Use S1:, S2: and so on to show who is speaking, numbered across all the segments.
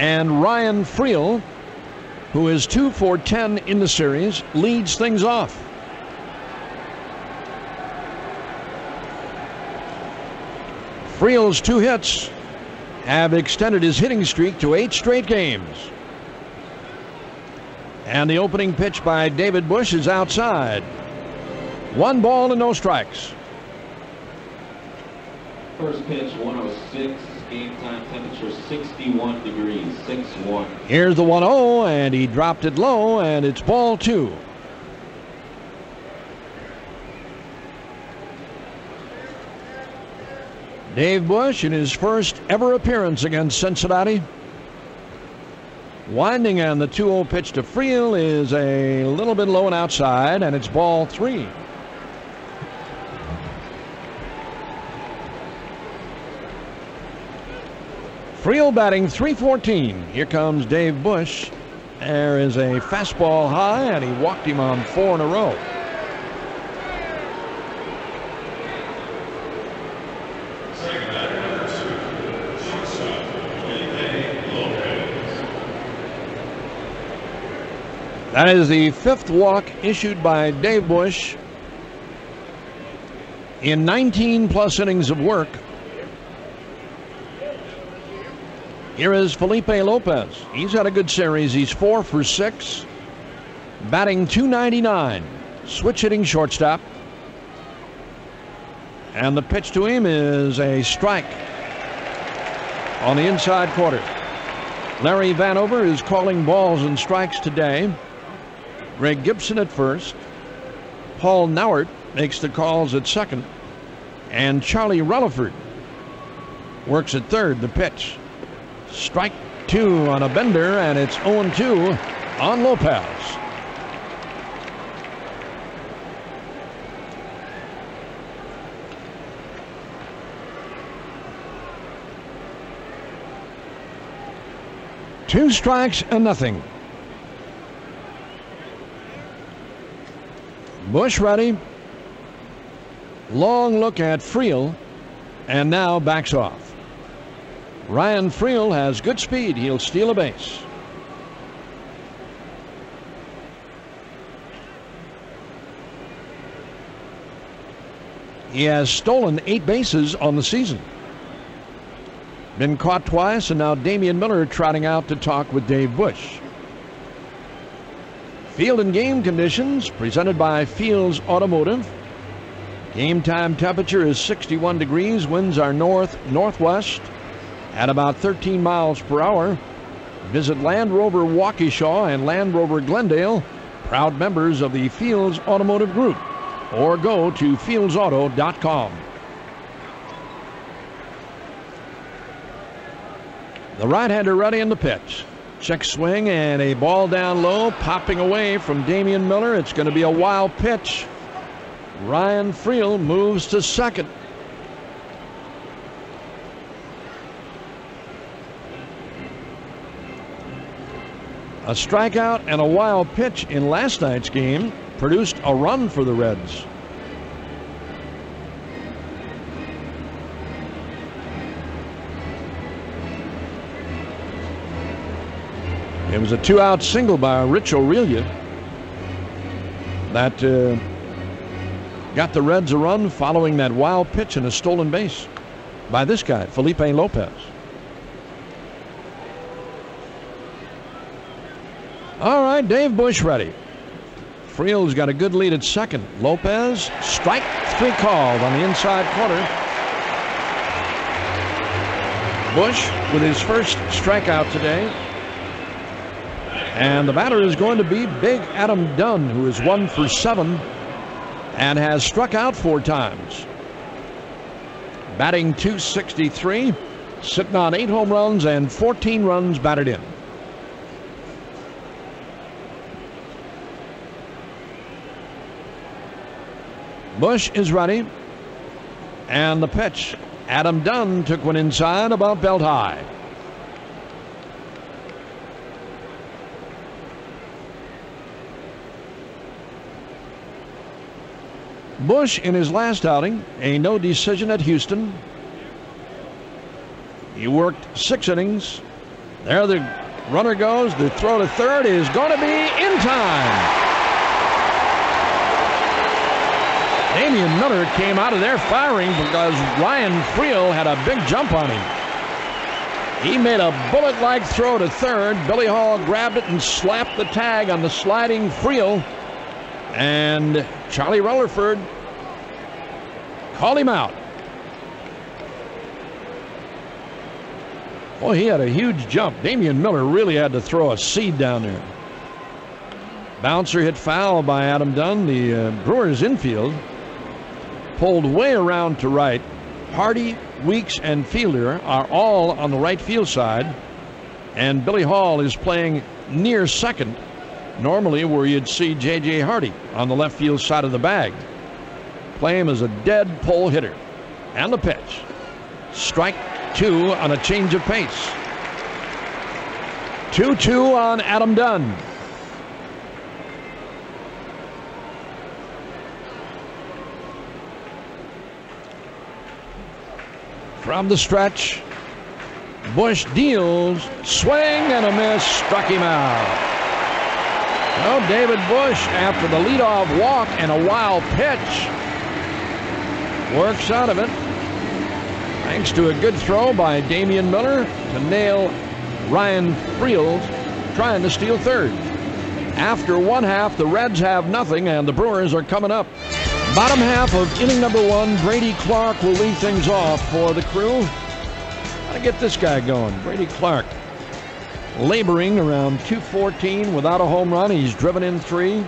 S1: And Ryan Friel, who is 2 for 10 in the series, leads things off. Friel's 2 hits have extended his hitting streak to 8 straight games. And the opening pitch by David Bush is outside. 1 ball and no strikes.
S2: First pitch, 106. Game time temperature 61 degrees, 6-1.
S1: Here's the 1-0, and he dropped it low, and it's ball 2. Dave Bush in his first ever appearance against Cincinnati. Winding on the 2-0 pitch to Friel is a little bit low and outside, and it's ball 3. Friel batting .314. Here comes Dave Bush. There is a fastball high, and he walked him on 4 in a row. That is the 5th walk issued by Dave Bush in 19+ innings of work. Here is Felipe Lopez. He's had a good series. He's 4 for 6, batting .299, switch hitting shortstop. And the pitch to him is a strike on the inside quarter. Larry Vanover is calling balls and strikes today. Greg Gibson at first. Paul Nauert makes the calls at second. And Charlie Rutherford works at third. The pitch. Strike 2 on a bender, and it's 0-2 on Lopez. Two strikes and nothing. Bush ready. Long look at Friel, and now backs off. Ryan Friel has good speed. He'll steal a base. He has stolen 8 bases on the season. Been caught twice, and now Damian Miller trotting out to talk with Dave Bush. Field and game conditions presented by Fields Automotive. Game time temperature is 61 degrees. Winds are north-northwest at about 13 miles per hour. Visit Land Rover Waukesha and Land Rover Glendale, proud members of the Fields Automotive Group, or go to fieldsauto.com. The right-hander ready in the pitch. Check swing and a ball down low, popping away from Damian Miller. It's going to be a wild pitch. Ryan Friel moves to second. A strikeout and a wild pitch in last night's game produced a run for the Reds. It was a 2-out single by Rich Aurelia that got the Reds a run following that wild pitch and a stolen base by this guy, Felipe Lopez. All right, Dave Bush ready. Friel's got a good lead at second. Lopez, strike 3 called on the inside corner. Bush with his first strikeout today. And the batter is going to be Big Adam Dunn, who is 1 for 7 and has struck out 4 times. Batting .263, sitting on 8 home runs and 14 runs batted in. Bush is ready. And the pitch. Adam Dunn took one inside about belt high. Bush in his last outing, a no decision at Houston. He worked 6 innings, There the runner goes. The throw to third is going to be in time. Damian Miller came out of there firing because Ryan Friel had a big jump on him. He made a bullet-like throw to third. Billy Hall grabbed it and slapped the tag on the sliding Friel. And Charlie Rutherford called him out. Well, he had a huge jump. Damian Miller really had to throw a seed down there. Bouncer hit foul by Adam Dunn. The Brewers infield pulled way around to right. Hardy, Weeks, and Fielder are all on the right field side. And Billy Hall is playing near second, normally where you'd see J.J. Hardy on the left field side of the bag. Play him as a dead pull hitter. And the pitch. Strike two on a change of pace. 2-2 on Adam Dunn. From the stretch, Bush deals, swing and a miss, struck him out. Well, David Bush, after the leadoff walk and a wild pitch, works out of it. Thanks to a good throw by Damian Miller to nail Ryan Friel trying to steal third. After one half, the Reds have nothing and the Brewers are coming up. Bottom half of inning number one, Brady Clark will lead things off for the Crew. Gotta get this guy going. Brady Clark laboring around 214 without a home run. He's driven in 3.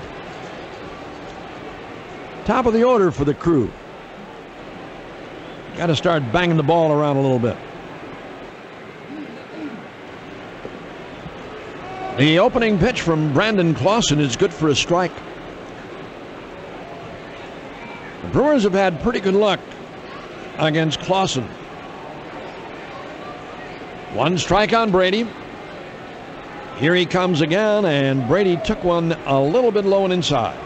S1: Top of the order for the Crew. Got to start banging the ball around a little bit. The opening pitch from Brandon Clausen is good for a strike. The Brewers have had pretty good luck against Clausen. 1 strike on Brady. Here he comes again, and Brady took one a little bit low and inside.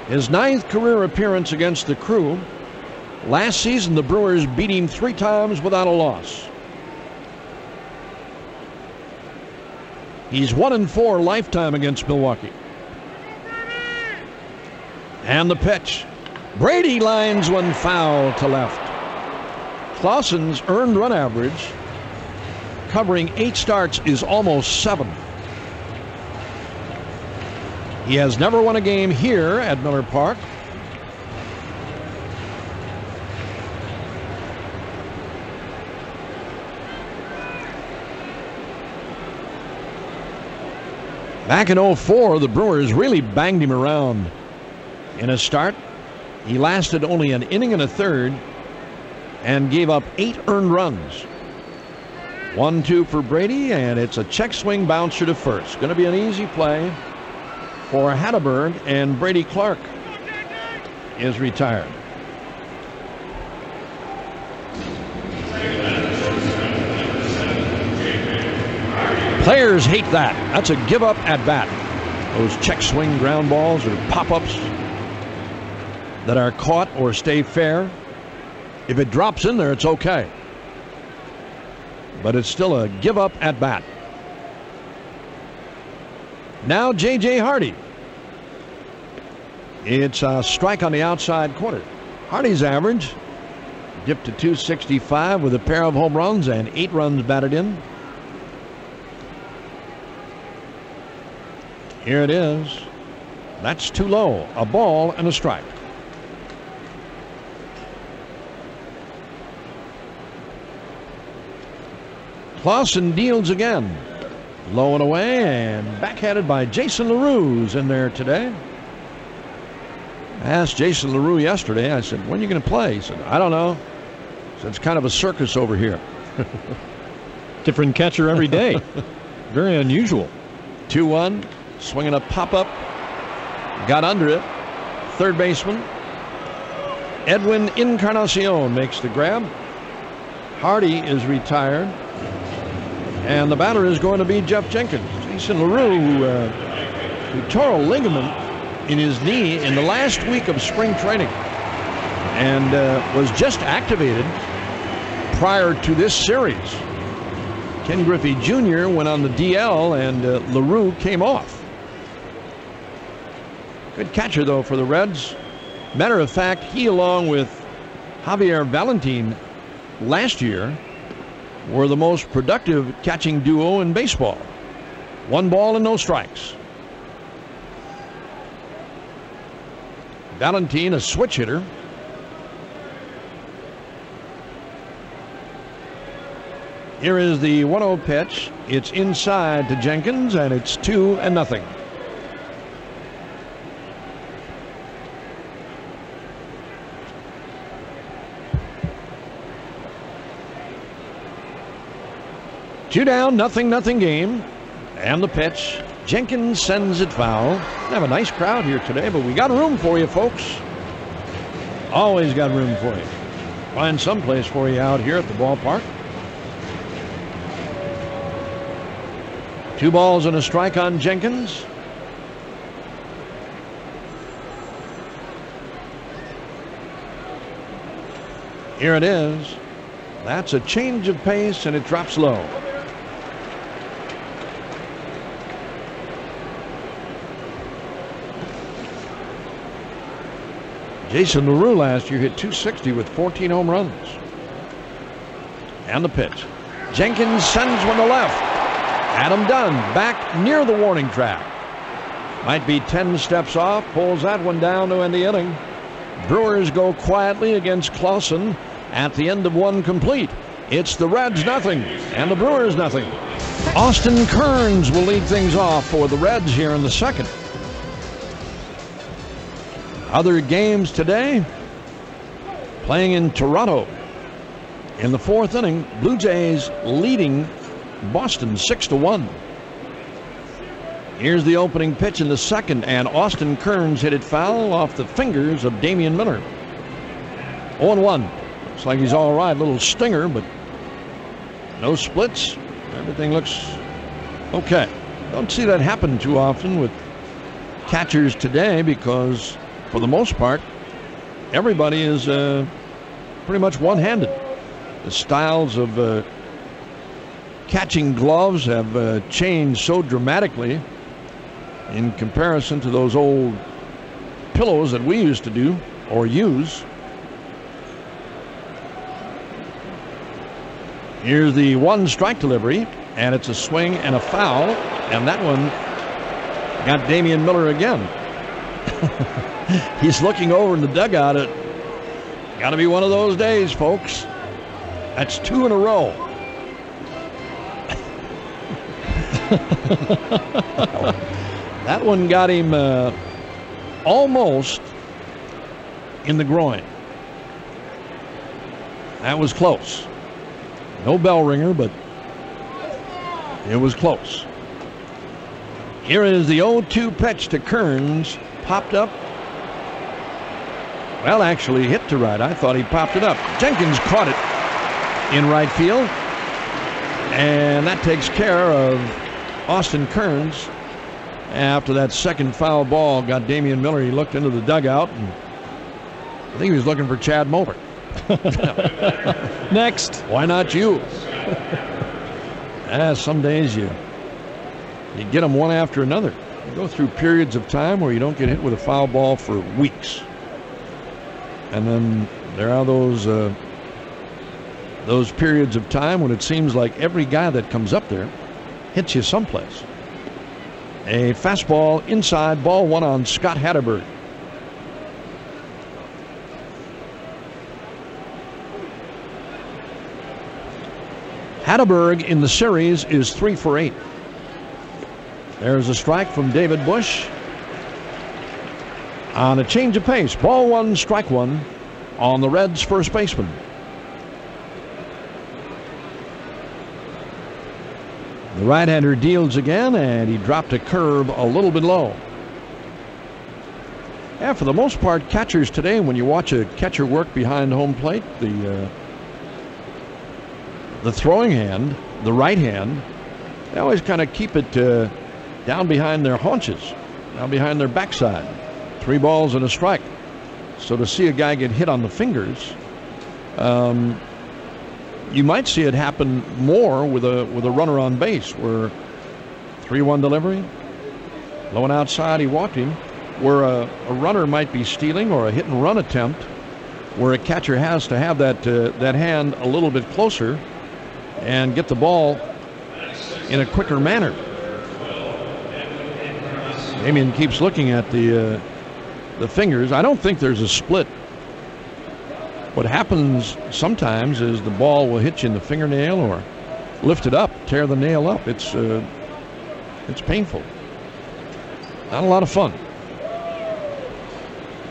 S1: His 9th career appearance against the Crew. Last season, the Brewers beat him 3 times without a loss. He's 1-4 lifetime against Milwaukee. And the pitch. Brady lines one foul to left. Clausen's earned run average, covering 8 starts, is almost 7. He has never won a game here at Miller Park. Back in 04, the Brewers really banged him around in a start. He lasted only an inning and a third and gave up 8 earned runs. 1-2 for Brady, and it's a check swing bouncer to first. Going to be an easy play for Hatteberg, and Brady Clark is retired. Players hate that. That's a give up at bat. Those check swing ground balls or pop-ups that are caught or stay fair. If it drops in there, it's okay. But it's still a give up at bat. Now J.J. Hardy. It's a strike on the outside corner. Hardy's average dipped to 265 with a pair of home runs and 8 runs batted in. Here it is. That's too low. A ball and a strike. Clausen deals again. Low and away, and backhanded by Jason LaRue's in there today. I asked Jason LaRue yesterday, I said, when are you going to play? He said, I don't know. He said, it's kind of a circus over here.
S3: Different catcher every day. Very unusual.
S1: 2-1, swinging a pop-up. Got under it. Third baseman Edwin Encarnacion makes the grab. Hardy is retired. And the batter is going to be Jeff Jenkins. Jason LaRue, who tore a ligament in his knee in the last week of spring training and was just activated prior to this series. Ken Griffey Jr. went on the DL, and LaRue came off. Good catcher, though, for the Reds. Matter of fact, he, along with Javier Valentin last year, were the most productive catching duo in baseball. 1 ball and no strikes. Valentin, a switch hitter. Here is the 1-0 pitch. It's inside to Jenkins, and it's 2-0. Two down, nothing game. And the pitch. Jenkins sends it foul. We have a nice crowd here today, but we got room for you, folks. Always got room for you. Find some place for you out here at the ballpark. 2 balls and a strike on Jenkins. Here it is. That's a change of pace, and it drops low. Jason LaRue last year hit .260 with 14 home runs. And the pitch. Jenkins sends one to left. Adam Dunn back near the warning track. Might be 10 steps off. Pulls that one down to end the inning. Brewers go quietly against Clausen at the end of 1 complete. It's the Reds nothing and the Brewers nothing. Austin Kearns will lead things off for the Reds here in the second. Other games today, playing in Toronto. In the 4th inning, Blue Jays leading Boston 6-1. Here's the opening pitch in the second, and Austin Kearns hit it foul off the fingers of Damian Miller. 0-1. Looks like he's all right. Little stinger, but no splits. Everything looks okay. Don't see that happen too often with catchers today because, for the most part, everybody is pretty much one-handed. The styles of catching gloves have changed so dramatically in comparison to those old pillows that we used to do or use. Here's the 1-strike delivery, and it's a swing and a foul, and that one got Damian Miller again. He's looking over in the dugout. Got to be one of those days, folks. That's 2 in a row. That one got him almost in the groin. That was close. No bell ringer, but it was close. Here is the 0-2 pitch to Kearns. Popped up. Well, actually hit to right. I thought he popped it up. Jenkins caught it in right field. And that takes care of Austin Kearns. After that second foul ball got Damian Miller, he looked into the dugout, and I think he was looking for Chad Moeller.
S3: Next.
S1: Why not you? Some days you get them one after another. You go through periods of time where you don't get hit with a foul ball for weeks. And then there are those periods of time when it seems like every guy that comes up there hits you someplace. A fastball inside, ball 1 on Scott Hatterberg. Hatterberg in the series is 3 for 8. There's a strike from David Bush on a change of pace. Ball 1, strike 1 on the Reds' first baseman. The right-hander deals again, and he dropped a curve a little bit low. Yeah, for the most part, catchers today, when you watch a catcher work behind home plate, the throwing hand, the right hand, they always kind of keep it down behind their haunches, down behind their backside. 3 balls and a strike. So to see a guy get hit on the fingers, you might see it happen more with a runner on base, where 3-1 delivery, low and outside, he walked him, where a runner might be stealing, or a hit and run attempt, where a catcher has to have that hand a little bit closer and get the ball in a quicker manner. Damian keeps looking at the fingers. I don't think there's a split. What happens sometimes is the ball will hit you in the fingernail or lift it up, tear the nail up. It's painful. Not a lot of fun.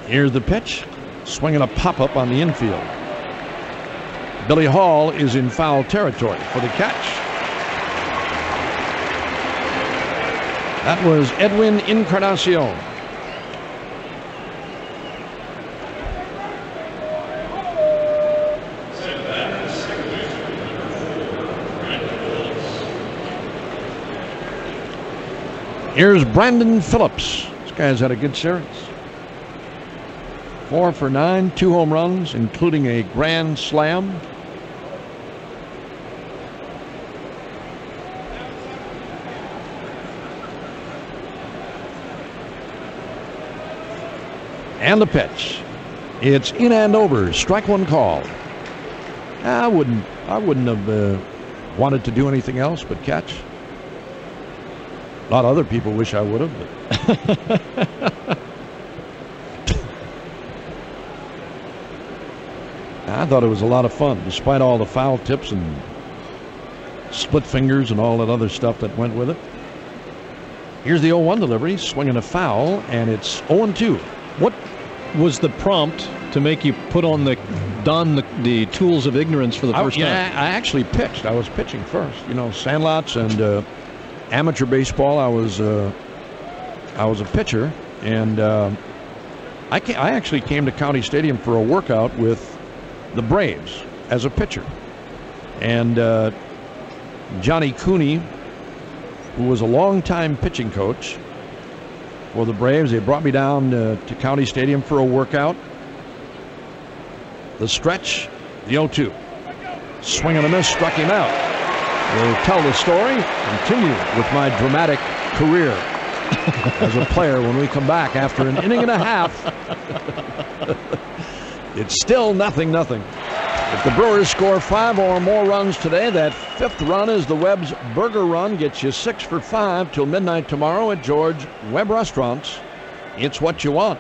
S1: Here's the pitch. Swinging a pop-up on the infield. Billy Hall is in foul territory for the catch. That was Edwin Encarnacion. Here's Brandon Phillips. This guy's had a good series. 4 for 9, 2 home runs, including a grand slam. And the pitch. It's in and over. Strike one call. I wouldn't have wanted to do anything else but catch. A lot of other people wish I would have, but I thought it was a lot of fun, despite all the foul tips and split fingers and all that other stuff that went with it. Here's the 0-1 delivery, swinging a foul, and it's 0-2.
S3: What was the prompt to make you put on the tools of ignorance for the first time?
S1: I actually pitched. I was pitching first. You know, sandlots and amateur baseball. I was a pitcher, and I actually came to County Stadium for a workout with the Braves as a pitcher, and Johnny Cooney, who was a longtime pitching coach for the Braves, they brought me down to County Stadium for a workout. The stretch, the 0-2, swing and a miss, struck him out. We'll tell the story, continue with my dramatic career as a player when we come back after an inning and a half. It's still 0-0. If the Brewers score 5 or more runs today, that 5th run is the Webb's Burger Run. Gets you 6 for 5 till midnight tomorrow at George Webb Restaurants. It's what you want.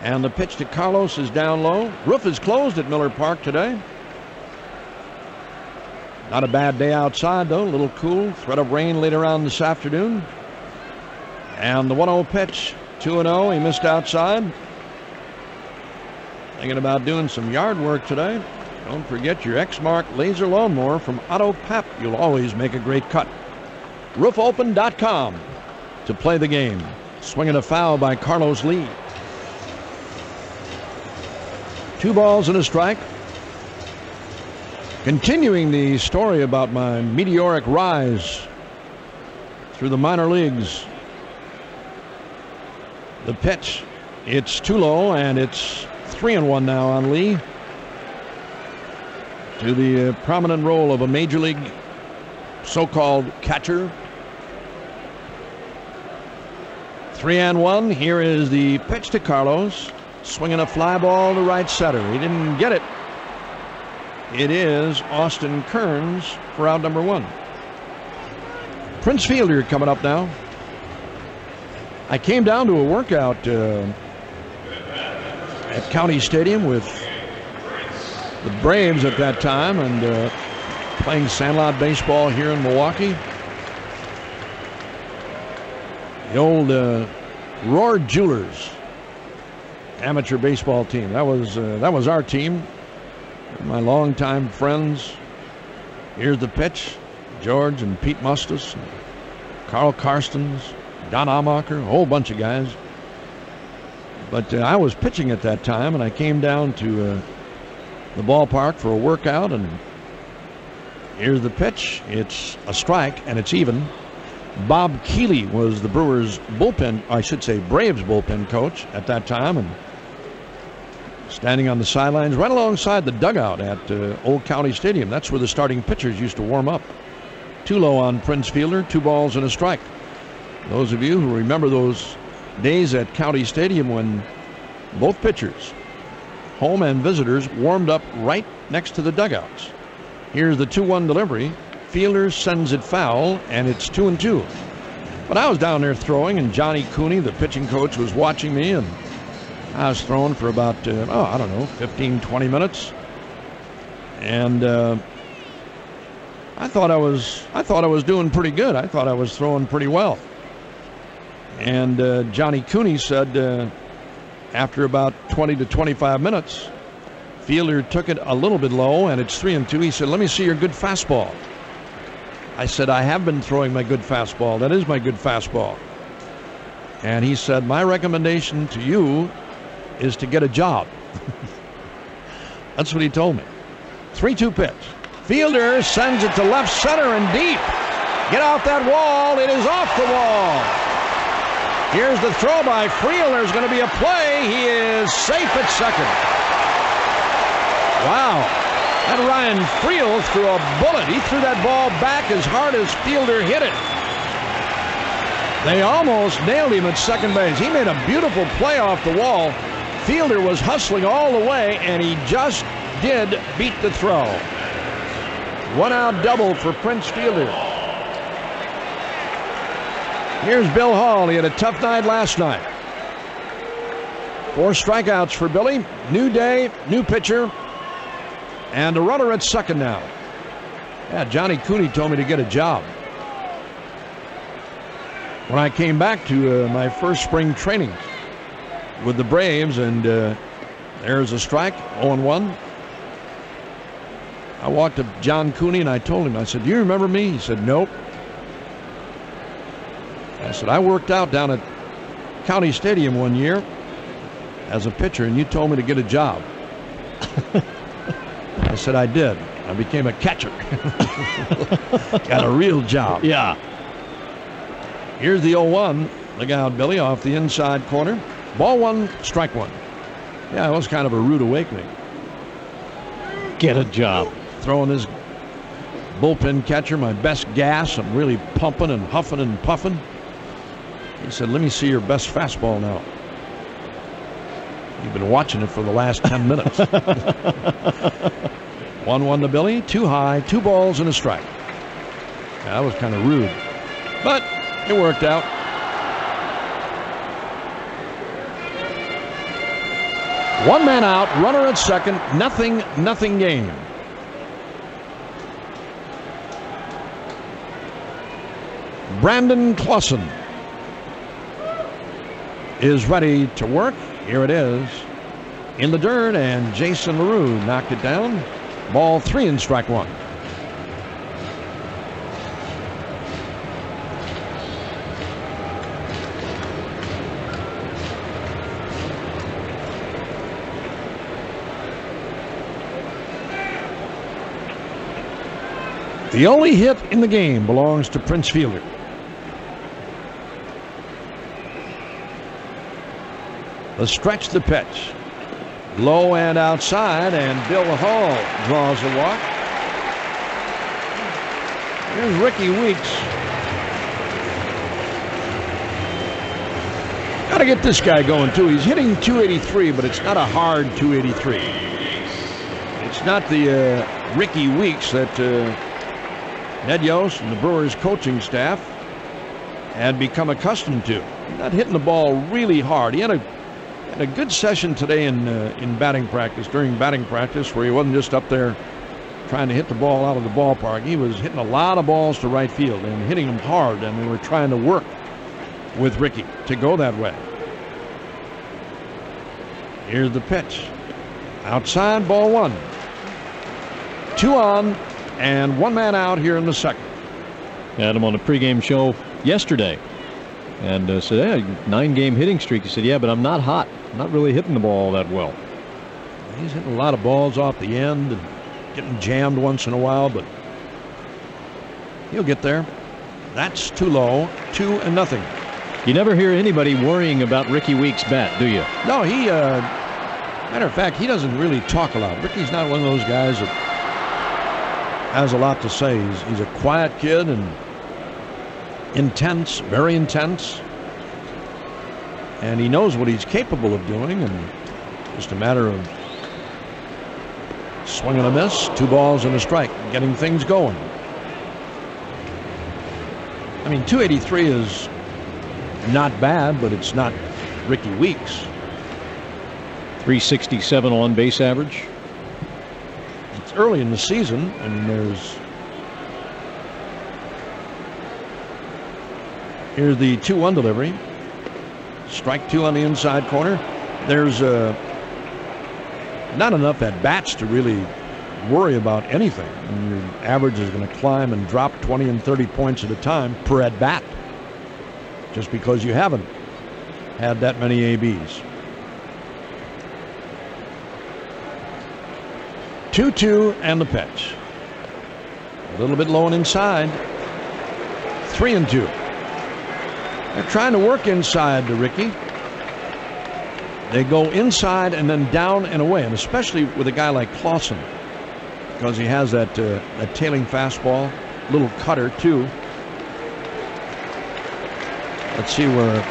S1: And the pitch to Carlos is down low. Roof is closed at Miller Park today. Not a bad day outside, though. A little cool. Threat of rain later on this afternoon. And the 1-0 pitch, 2-0. He missed outside. Thinking about doing some yard work today. Don't forget your Exmark laser lawnmower from Otto Pap. You'll always make a great cut. Roofopen.com to play the game. Swinging a foul by Carlos Lee. 2 balls and a strike. Continuing the story about my meteoric rise through the minor leagues. The pitch. It's too low, and it's 3-1 now on Lee. To the prominent role of a major league so-called catcher. 3-1. Here is the pitch to Carlos. Swinging a fly ball to right center. He didn't get it. It is Austin Kearns for out number 1. Prince Fielder coming up now. I came down to a workout at County Stadium with the Braves at that time, and playing sandlot baseball here in Milwaukee. The old Roar Jewelers amateur baseball team. That was our team. My longtime friends. Here's the pitch. George and Pete Mustis, and Carl Karstens, Don Amacher, a whole bunch of guys. But I was pitching at that time, and I came down to the ballpark for a workout, and here's the pitch. It's a strike, and it's even. Bob Keeley was the Brewers bullpen, I should say Braves bullpen coach at that time, and standing on the sidelines right alongside the dugout at Old County Stadium. That's where the starting pitchers used to warm up. 2 low on Prince Fielder, 2 balls and a strike. Those of you who remember those days at County Stadium when both pitchers, home and visitors, warmed up right next to the dugouts. Here's the 2-1 delivery. Fielder sends it foul, and it's 2-2. But I was down there throwing, and Johnny Cooney, the pitching coach, was watching me, and I was throwing for about, 15-20 minutes. And I thought I was doing pretty good. I thought I was throwing pretty well. And Johnny Cooney said after about 20 to 25 minutes, Fielder took it a little bit low, and it's 3-2. He said, "Let me see your good fastball." I said, "I have been throwing my good fastball. That is my good fastball." And he said, "My recommendation to you is to get a job." That's what he told me. 3-2 pitch. Fielder sends it to left center and deep. Get off that wall. It is off the wall. Here's the throw by Friel. There's going to be a play. He is safe at second. Wow. That Ryan Friel threw a bullet. He threw that ball back as hard as Fielder hit it. They almost nailed him at second base. He made a beautiful play off the wall. Fielder was hustling all the way, and he just did beat the throw. 1-out double for Prince Fielder. Here's Bill Hall. He had a tough night last night. 4 strikeouts for Billy. New day, new pitcher. And a runner at second now. Yeah, Johnny Cooney told me to get a job. When I came back to my first spring training with the Braves, and there's a strike, 0-1. I walked up to John Cooney and I told him, I said, "Do you remember me?" He said, "Nope." I said, "I worked out down at County Stadium one year as a pitcher, and you told me to get a job." I said, "I did. I became a catcher." Got a real job.
S3: Yeah.
S1: Here's the 0-1. Look out, Billy, off the inside corner. Ball 1, strike 1. Yeah, it was kind of a rude awakening.
S3: Get a job.
S1: Throwing his bullpen catcher my best gas. I'm really pumping and huffing and puffing. He said, "Let me see your best fastball now." You've been watching it for the last 10 minutes. 1-1 to Billy. 2 high, 2 balls and a strike. Yeah, that was kind of rude, but it worked out. One man out, runner at second, nothing game. Brandon Clausen is ready to work. Here it is in the dirt, and Jason LaRue knocked it down. Ball 3 and strike 1. The only hit in the game belongs to Prince Fielder. The stretch, the pitch. Low and outside, and Bill Hall draws a walk. Here's Ricky Weeks. Got to get this guy going, too. He's hitting .283, but it's not a hard .283. It's not the Ricky Weeks that Ned Yost and the Brewers coaching staff had become accustomed to. He's not hitting the ball really hard. He had a good session today in batting practice, during batting practice, where he wasn't just up there trying to hit the ball out of the ballpark. He was hitting a lot of balls to right field and hitting them hard, and they were trying to work with Ricky to go that way. Here's the pitch. Outside, ball 1. 2 on, and 1 man out here in the second.
S3: Had him on a pregame show yesterday, and said, "Hey, 9-game hitting streak." He said, "Yeah, but I'm not hot. I'm not really hitting the ball that well."
S1: He's hitting a lot of balls off the end and getting jammed once in a while, but he'll get there. That's too low. You
S3: never hear anybody worrying about Ricky Weeks' bat, do you?
S1: No, Matter of fact, he doesn't really talk a lot. Ricky's not one of those guys that has a lot to say. He's a quiet kid and intense, very intense. And he knows what he's capable of doing, and just a matter of swing and a miss, 2 balls and a strike, getting things going. I mean, 283 is not bad, but it's not Ricky Weeks.
S3: 367 on base average.
S1: It's early in the season, and here's the 2-1 delivery. Strike 2 on the inside corner. There's not enough at bats to really worry about anything. And your average is going to climb and drop 20 and 30 points at a time per at bat, just because you haven't had that many ABs. 2-2 and the pitch. A little bit low and inside. 3-2. They're trying to work inside to Ricky. They go inside and then down and away, and especially with a guy like Clausen, because he has that tailing fastball, little cutter too. Let's see where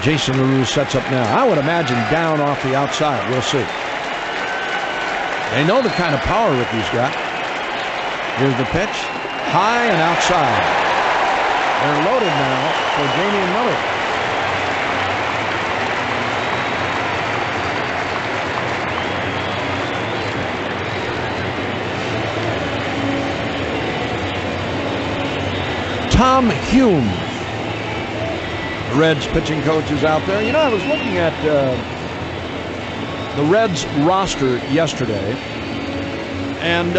S1: Jason LaRue sets up now. I would imagine down off the outside. We'll see. They know the kind of power Ricky's got. Here's the pitch, high and outside. They're loaded now for Damian Miller. Tom Hume, the Reds pitching coach, is out there. You know, I was looking at the Reds roster yesterday, and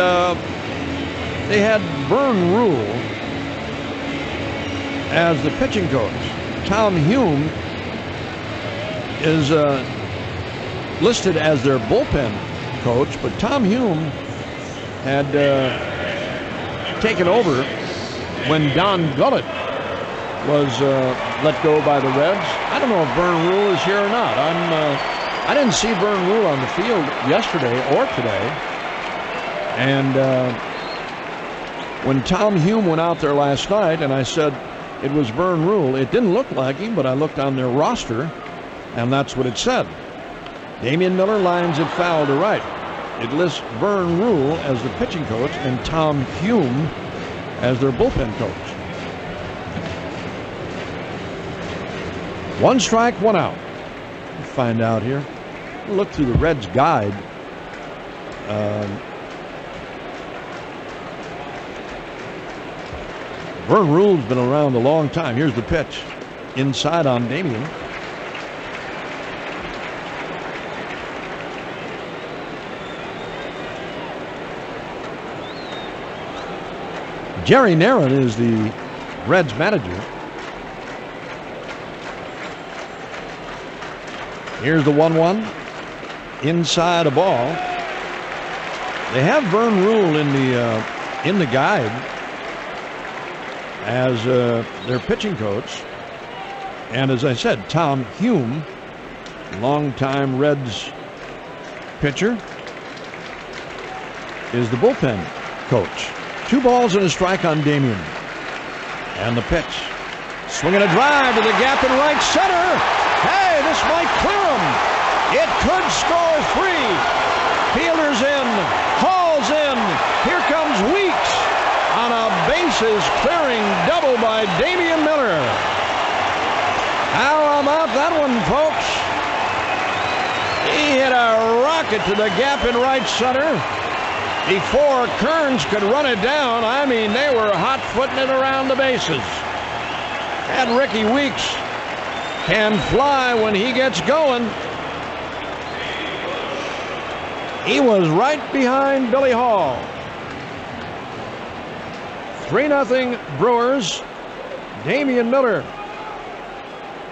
S1: they had Vern Rule as the pitching coach. Tom Hume is listed as their bullpen coach, but Tom Hume had taken over when Don Gullett was let go by the Reds. I don't know if Vern Rule is here or not. I didn't see Vern Rule on the field yesterday or today. And when Tom Hume went out there last night, and I said it was Vern Rule, it didn't look like him, but I looked on their roster, and that's what it said. Damian Miller lines it foul to right. It lists Vern Rule as the pitching coach and Tom Hume as their bullpen coach. 1 strike, 1 out. We'll find out here. We'll look through the Reds guide. Vern Rule's been around a long time. Here's the pitch. Inside on Damian. Jerry Narron is the Reds manager. Here's the 1-1. Inside a ball. They have Vern Rule in the guide as their pitching coach. And as I said, Tom Hume, longtime Reds pitcher, is the bullpen coach. 2 balls and a strike on Damian. And the pitch. Swinging a drive to the gap in right center. Hey, this might clear him. It could score 3. Fielder's in. Hall's in. Here comes Weeks on a bases clearing double by Damian Miller. How about that one, folks? He hit a rocket to the gap in right center. Before Kearns could run it down, I mean, they were hot-footing it around the bases. And Ricky Weeks can fly when he gets going. He was right behind Billy Hall. 3-0 Brewers. Damian Miller,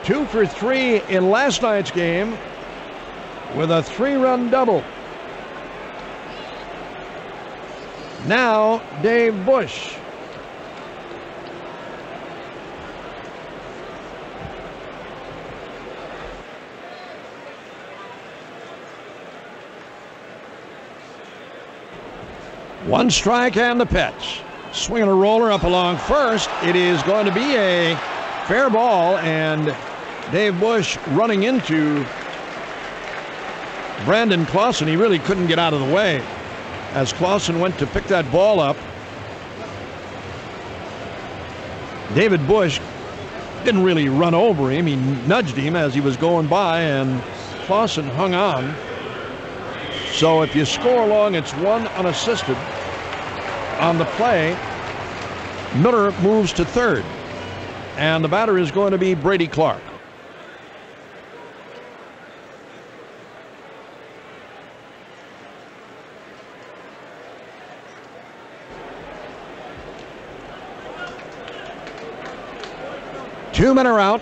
S1: 2 for 3 in last night's game with a 3-run double. Now, Dave Bush. One strike and the pitch. Swinging a roller up along first. It is going to be a fair ball, and Dave Bush running into Brandon Clausen. He really couldn't get out of the way as Clausen went to pick that ball up. David Bush didn't really run over him. He nudged him as he was going by, and Clausen hung on. So if you score along, it's one unassisted on the play. Miller moves to third, and the batter is going to be Brady Clark. Two men are out.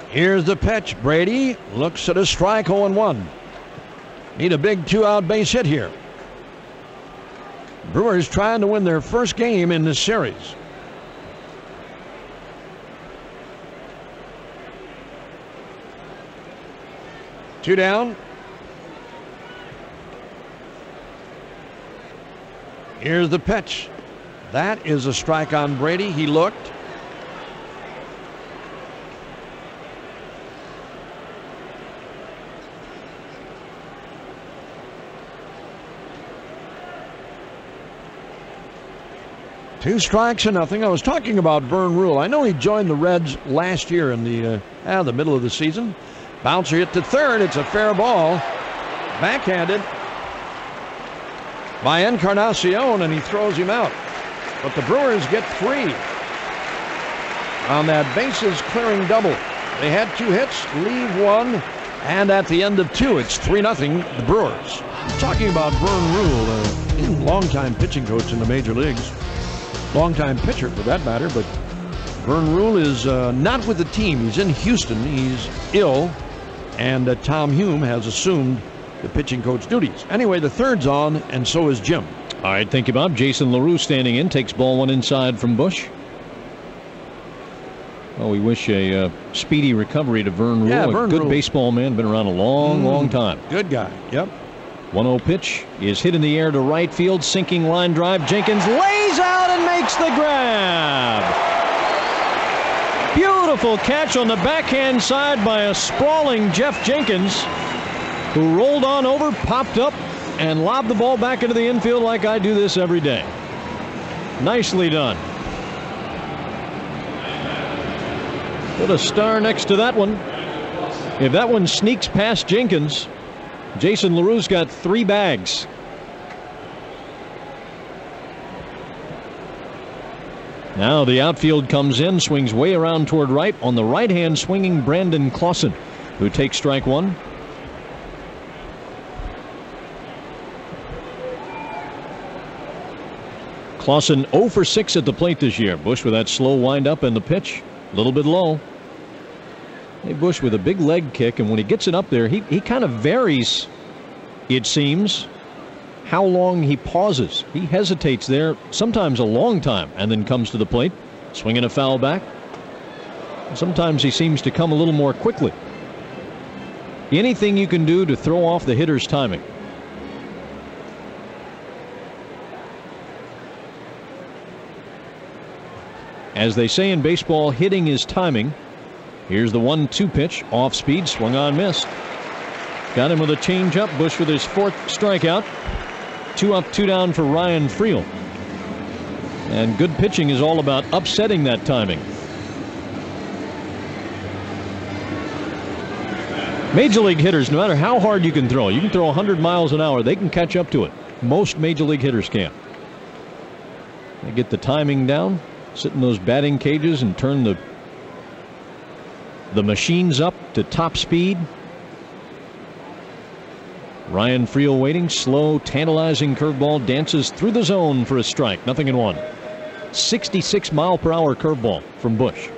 S1: Here's the pitch. Brady looks at a strike, 0-1. Need a big 2-out base hit here. Brewers trying to win their first game in this series. Two down. Here's the pitch. That is a strike on Brady. He looked. Two strikes and nothing. I was talking about Vern Rule. I know he joined the Reds last year in the middle of the season. Bouncer hit to third. It's a fair ball. Backhanded by Encarnacion, and he throws him out. But the Brewers get three on that bases clearing double. They had two hits, leave one, and at the end of two, it's 3-0 the Brewers. Talking about Vern Rule, longtime pitching coach in the major leagues. Longtime pitcher for that matter, but Vern Rule is not with the team. He's in Houston. He's ill, and Tom Hume has assumed the pitching coach duties. Anyway, the third's on, and so is Jim.
S3: All right, thank you, Bob. Jason LaRue standing in, takes ball one inside from Bush. Well, we wish a speedy recovery to Vern Rule.
S1: Yeah,
S3: a
S1: Vern
S3: good
S1: Rule.
S3: Baseball man, been around a long time.
S1: Good guy, yep.
S3: 1-0 pitch is hit in the air to right field, sinking line drive. Jenkins lays out and makes the grab. Beautiful catch on the backhand side by a sprawling Jeff Jenkins, who rolled on over, popped up, and lobbed the ball back into the infield like I do this every day. Nicely done. Put a star next to that one. If that one sneaks past Jenkins, Jason LaRue's got 3 bags. Now the outfield comes in, swings way around toward right. On the right hand, swinging Brandon Clausen, who takes strike one. Clausen 0 for 6 at the plate this year. Bush with that slow windup and the pitch, a little bit low. Hey, Bush with a big leg kick, and when he gets it up there, he kind of varies, it seems, how long he pauses. He hesitates there, sometimes a long time, and then comes to the plate, swinging a foul back. Sometimes he seems to come a little more quickly. Anything you can do to throw off the hitter's timing. As they say in baseball, hitting is timing. Here's the 1-2 pitch, off speed, swung on, missed. Got him with a changeup. Bush with his 4th strikeout. 2 up, 2 down for Ryan Friel. And good pitching is all about upsetting that timing. Major league hitters, no matter how hard you can throw 100 miles an hour, they can catch up to it. Most major league hitters can. They get the timing down, sit in those batting cages and turn the machines up to top speed. Ryan Friel waiting, slow, tantalizing curveball, dances through the zone for a strike. 0-1. 66 mile per hour curveball from Bush.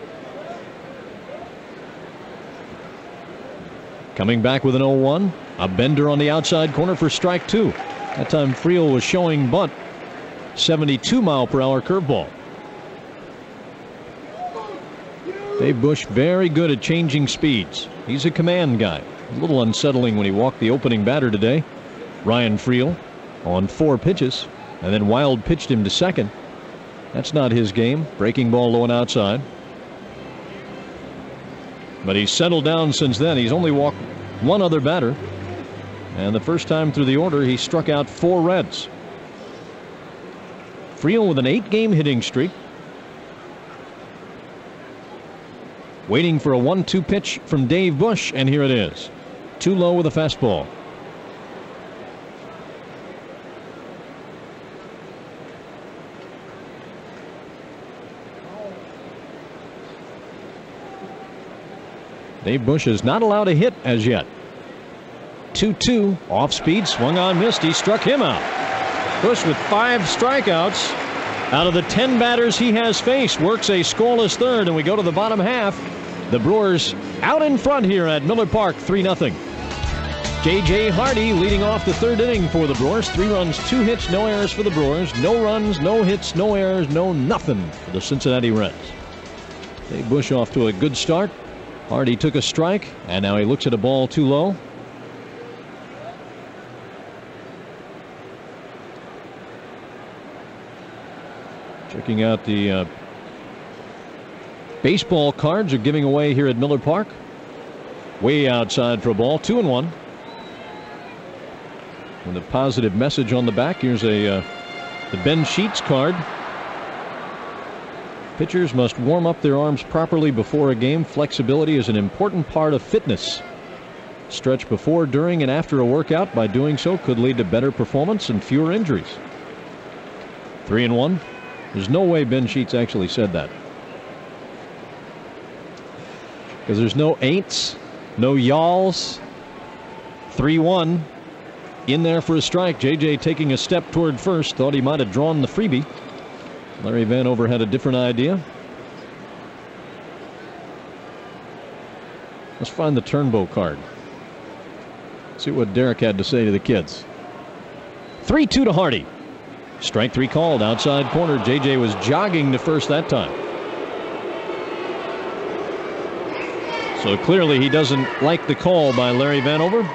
S3: Coming back with an 0-1. A bender on the outside corner for strike 2. That time Friel was showing bunt. 72 mile per hour curveball. Dave Bush very good at changing speeds. He's a command guy. A little unsettling when he walked the opening batter today. Ryan Friel. on 4 pitches, and then Wild pitched him to second. That's not his game. Breaking ball low and outside. But he's settled down since then. He's only walked 1 other batter. And the first time through the order, he struck out 4 Reds. Friel with an 8-game hitting streak. Waiting for a 1-2 pitch from Dave Bush, and here it is. Too low with a fastball. Dave Bush is not allowed a hit as yet. 2-2, off speed, swung on, missed. He struck him out. Bush with 5 strikeouts out of the 10 batters he has faced. Works a scoreless third, and we go to the bottom half. The Brewers out in front here at Miller Park, 3-0. J.J. Hardy leading off the 3rd inning for the Brewers. 3 runs, 2 hits, no errors for the Brewers. No runs, no hits, no errors, no nothing for the Cincinnati Reds. Dave Bush off to a good start. Hardy took a strike, and now he looks at a ball too low. Checking out the baseball cards are giving away here at Miller Park. Way outside for a ball, 2-1. With a positive message on the back. Here's the Ben Sheets card. Pitchers must warm up their arms properly before a game. Flexibility is an important part of fitness. Stretch before, during, and after a workout. By doing so could lead to better performance and fewer injuries. 3-1. There's no way Ben Sheets actually said that. Because there's no ain'ts, no y'alls. 3-1. In there for a strike. JJ taking a step toward first. Thought he might have drawn the freebie. Larry Vanover had a different idea. Let's find the Turnbow card. See what Derek had to say to the kids. 3-2 to Hardy. Strike 3 called. Outside corner. JJ was jogging to first that time. So clearly he doesn't like the call by Larry Vanover.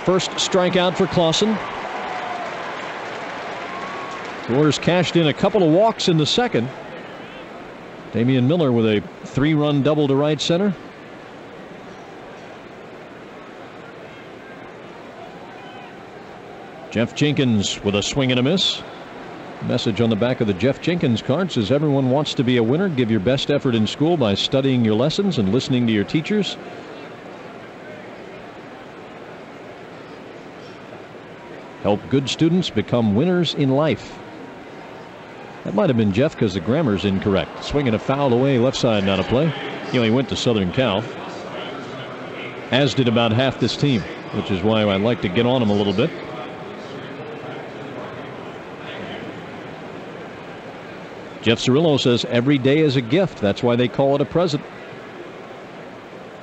S3: First strikeout for Clausen. Brewers cashed in a couple of walks in the second. Damian Miller with a 3-run double to right center. Jeff Jenkins with a swing and a miss. Message on the back of the Jeff Jenkins card says everyone wants to be a winner. Give your best effort in school by studying your lessons and listening to your teachers. Help good students become winners in life. That might have been Jeff because the grammar's incorrect. Swinging a foul away, left side, not a play. He went to Southern Cal, as did about half this team, which is why I'd like to get on him a little bit. Jeff Cirillo says every day is a gift. That's why they call it a present.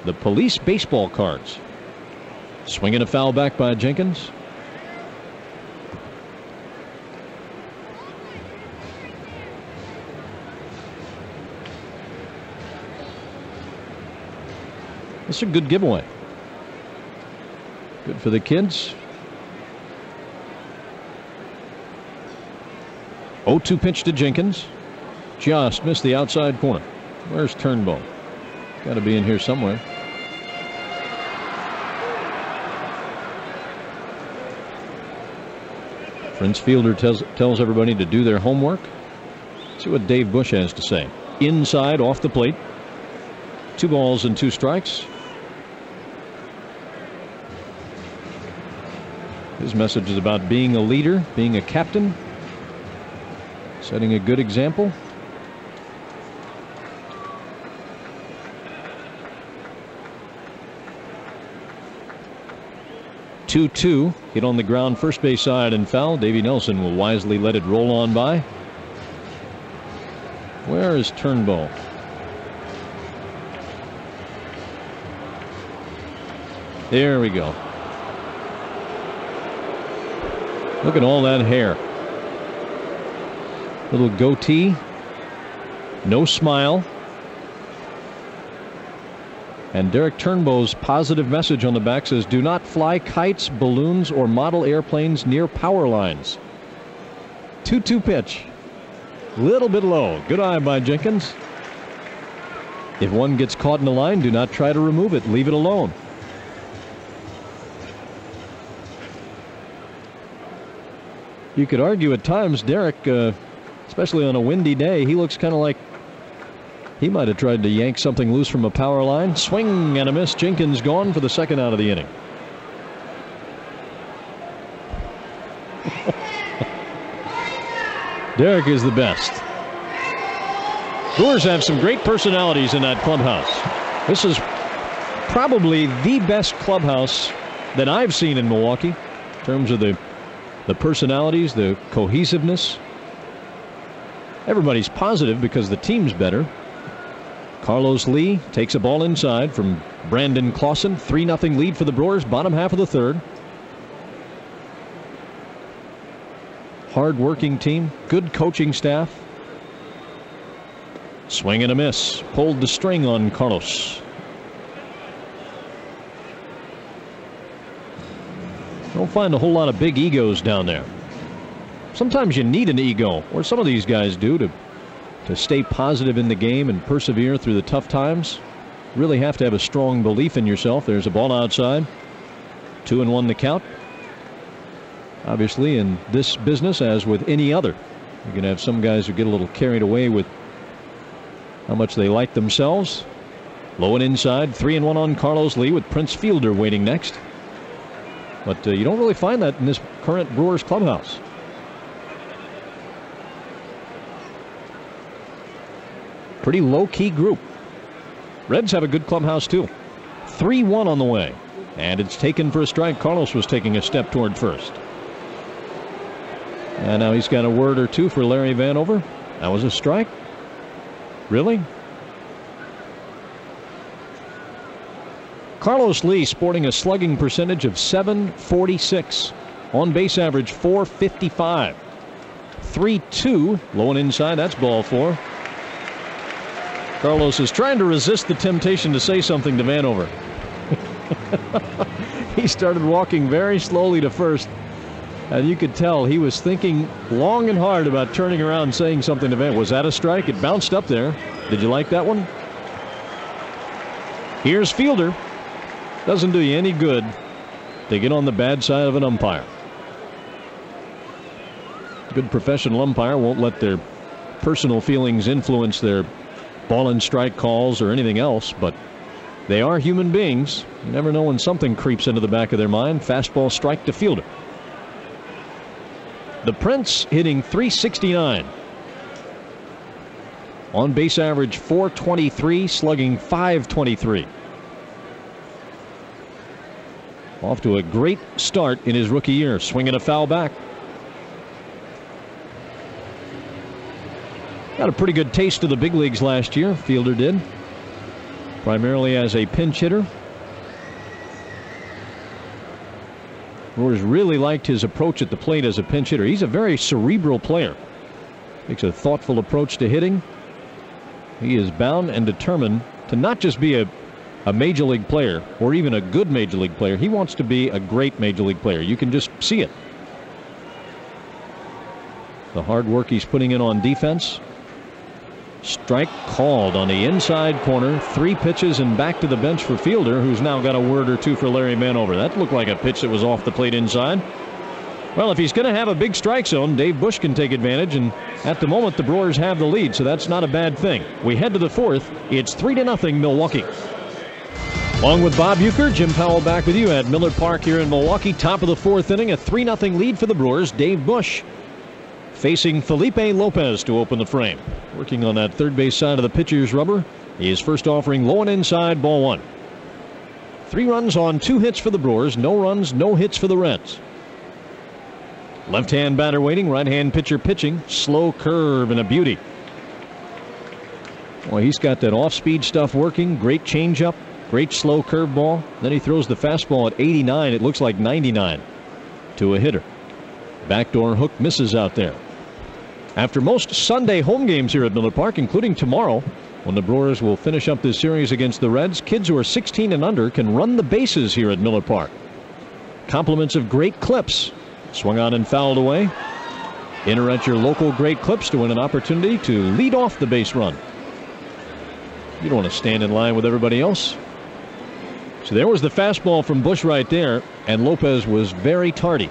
S3: The police baseball cards. Swinging a foul back by Jenkins. This is a good giveaway. Good for the kids. 0-2 pitch to Jenkins. Just missed the outside corner. Where's Turnbow? Got to be in here somewhere. Prince Fielder tells everybody to do their homework. See what Dave Bush has to say. Inside, off the plate. 2 balls and 2 strikes. His message is about being a leader, being a captain, setting a good example. Two, hit on the ground, first base side and foul. Davey Nelson will wisely let it roll on by. Where is Turnbow? There we go. Look at all that hair. Little goatee. No smile. And Derek Turnbow's positive message on the back says, do not fly kites, balloons, or model airplanes near power lines. 2-2 pitch. Little bit low. Good eye by Jenkins. If one gets caught in the line, do not try to remove it. Leave it alone. You could argue at times, Derek, especially on a windy day, he looks kind of like he might have tried to yank something loose from a power line. Swing and a miss. Jenkins gone for the second out of the inning. Derek is the best. Brewers have some great personalities in that clubhouse. This is probably the best clubhouse that I've seen in Milwaukee in terms of the personalities, the cohesiveness. Everybody's positive because the team's better. Carlos Lee takes a ball inside from Brandon Clausen. 3-0 lead for the Brewers, bottom half of the third. Hard-working team, good coaching staff. Swing and a miss. Pulled the string on Carlos. Don't find a whole lot of big egos down there. Sometimes you need an ego, or some of these guys do, to stay positive in the game and persevere through the tough times. Really have to have a strong belief in yourself. There's a ball outside. 2-1 the count. Obviously, in this business, as with any other, you can have some guys who get a little carried away with how much they like themselves. Low and inside. 3-1 on Carlos Lee with Prince Fielder waiting next. But you don't really find that in this current Brewers clubhouse. Pretty low-key group. Reds have a good clubhouse too. 3-1 on the way. And it's taken for a strike. Carlos was taking a step toward first. And now he's got a word or two for Larry Vanover. That was a strike? Really? Carlos Lee sporting a slugging percentage of .746. On base average .455. 3-2. Low and inside. That's ball 4. Carlos is trying to resist the temptation to say something to Vanover. He started walking very slowly to first. And you could tell he was thinking long and hard about turning around and saying something to Vanover. Was that a strike? It bounced up there. Did you like that one? Here's Fielder. Doesn't do you any good to get on the bad side of an umpire. Good professional umpire won't let their personal feelings influence their ball and strike calls or anything else, but they are human beings. You never know when something creeps into the back of their mind. Fastball strike to Fielder. The Prince hitting .369. On base average .423, slugging .523. Off to a great start in his rookie year. Swinging a foul back. Got a pretty good taste of the big leagues last year, Fielder did. Primarily as a pinch hitter. Brewers really liked his approach at the plate as a pinch hitter. He's a very cerebral player. Takes a thoughtful approach to hitting. He is bound and determined to not just be a major league player or even a good major league player. He wants to be a great major league player. You can just see it. The hard work he's putting in on defense. Strike called on the inside corner. 3 pitches and back to the bench for Fielder, who's now got a word or two for Larry Vanover. That looked like a pitch that was off the plate inside. Well, if he's going to have a big strike zone, Dave Bush can take advantage, and at the moment the Brewers have the lead, so that's not a bad thing. We head to the 4th. It's 3-0 Milwaukee. Along with Bob Uecker, Jim Powell back with you at Miller Park here in Milwaukee. Top of the 4th inning, a 3-0 lead for the Brewers. Dave Bush facing Felipe Lopez to open the frame. Working on that third base side of the pitcher's rubber. He is first offering low and inside, ball 1. 3 runs on 2 hits for the Brewers. No runs, no hits for the Reds. Left-hand batter waiting, right-hand pitcher pitching. Slow curve and a beauty. Well, he's got that off-speed stuff working. Great changeup, great slow curveball. Then he throws the fastball at 89. It looks like 99 to a hitter. Backdoor hook misses out there. After most Sunday home games here at Miller Park, including tomorrow, when the Brewers will finish up this series against the Reds. Kids who are 16 and under can run the bases here at Miller Park. Compliments of Great Clips. Swung on and fouled away. Enter at your local Great Clips to win an opportunity to lead off the base run. You don't want to stand in line with everybody else. So there was the fastball from Bush right there, and Lopez was very tardy.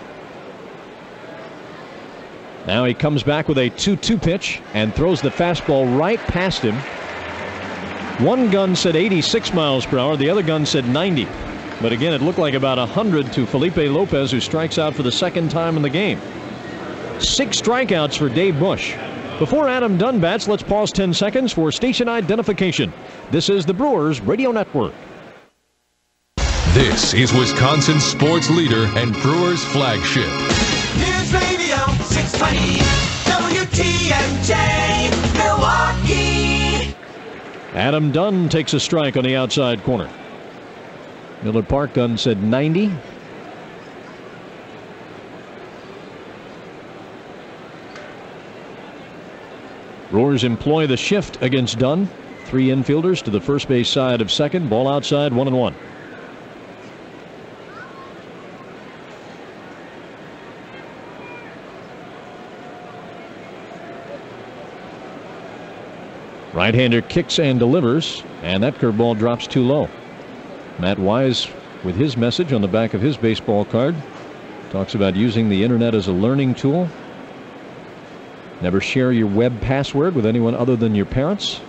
S3: Now he comes back with a 2-2 pitch and throws the fastball right past him. One gun said 86 miles per hour. The other gun said 90. But again, it looked like about 100 to Felipe Lopez, who strikes out for the second time in the game. 6 strikeouts for Dave Bush. Before Adam Dunn bats, let's pause 10 seconds for station identification. This is the Brewers Radio Network.
S4: This is Wisconsin's sports leader and Brewers flagship.
S5: News Radio 620 WTMJ Milwaukee.
S3: Adam Dunn takes a strike on the outside corner. Miller Park gun said 90. Brewers employ the shift against Dunn. 3 infielders to the first base side of second. Ball outside, 1-1. Right-hander kicks and delivers, and that curveball drops too low. Matt Wise with his message on the back of his baseball card talks about using the internet as a learning tool. Never share your web password with anyone other than your parents.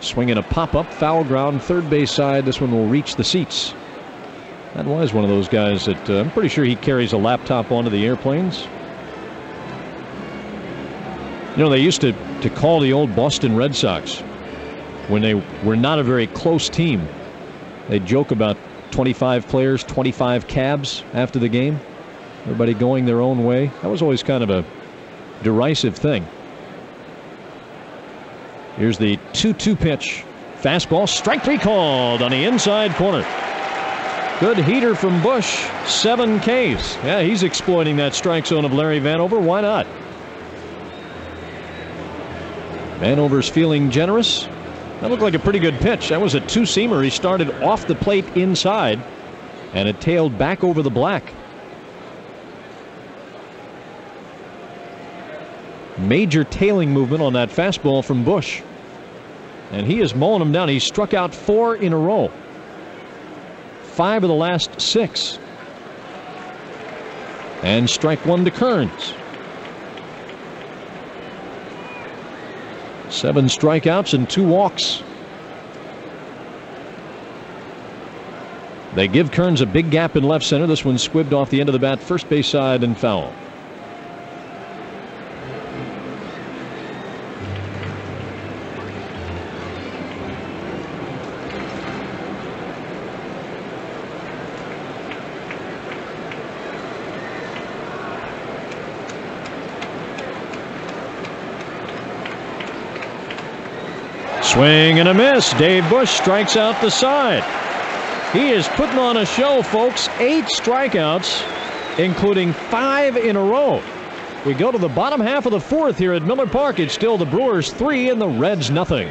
S3: Swinging a pop-up, foul ground, third base side. This one will reach the seats. Matt Wise, one of those guys that I'm pretty sure he carries a laptop onto the airplanes. You know, they used to call the old Boston Red Sox, when they were not a very close team, they'd joke about 25 players, 25 cabs after the game. Everybody going their own way. That was always kind of a derisive thing. Here's the 2-2 pitch. Fastball, strike 3 called on the inside corner. Good heater from Bush. 7 Ks. Yeah, he's exploiting that strike zone of Larry Vanover. Why not? Vanover's feeling generous. That looked like a pretty good pitch. That was a 2-seamer. He started off the plate inside, and it tailed back over the black. Major tailing movement on that fastball from Bush. And he is mowing him down. He struck out 4 in a row. 5 of the last 6. And strike 1 to Kearns. 7 strikeouts and 2 walks. They give Kearns a big gap in left center. This one squibbed off the end of the bat, first base side, and foul. Swing and a miss. Dave Bush strikes out the side. He is putting on a show, folks. 8 strikeouts, including 5 in a row. We go to the bottom half of the 4th here at Miller Park. It's still the Brewers 3 and the Reds nothing.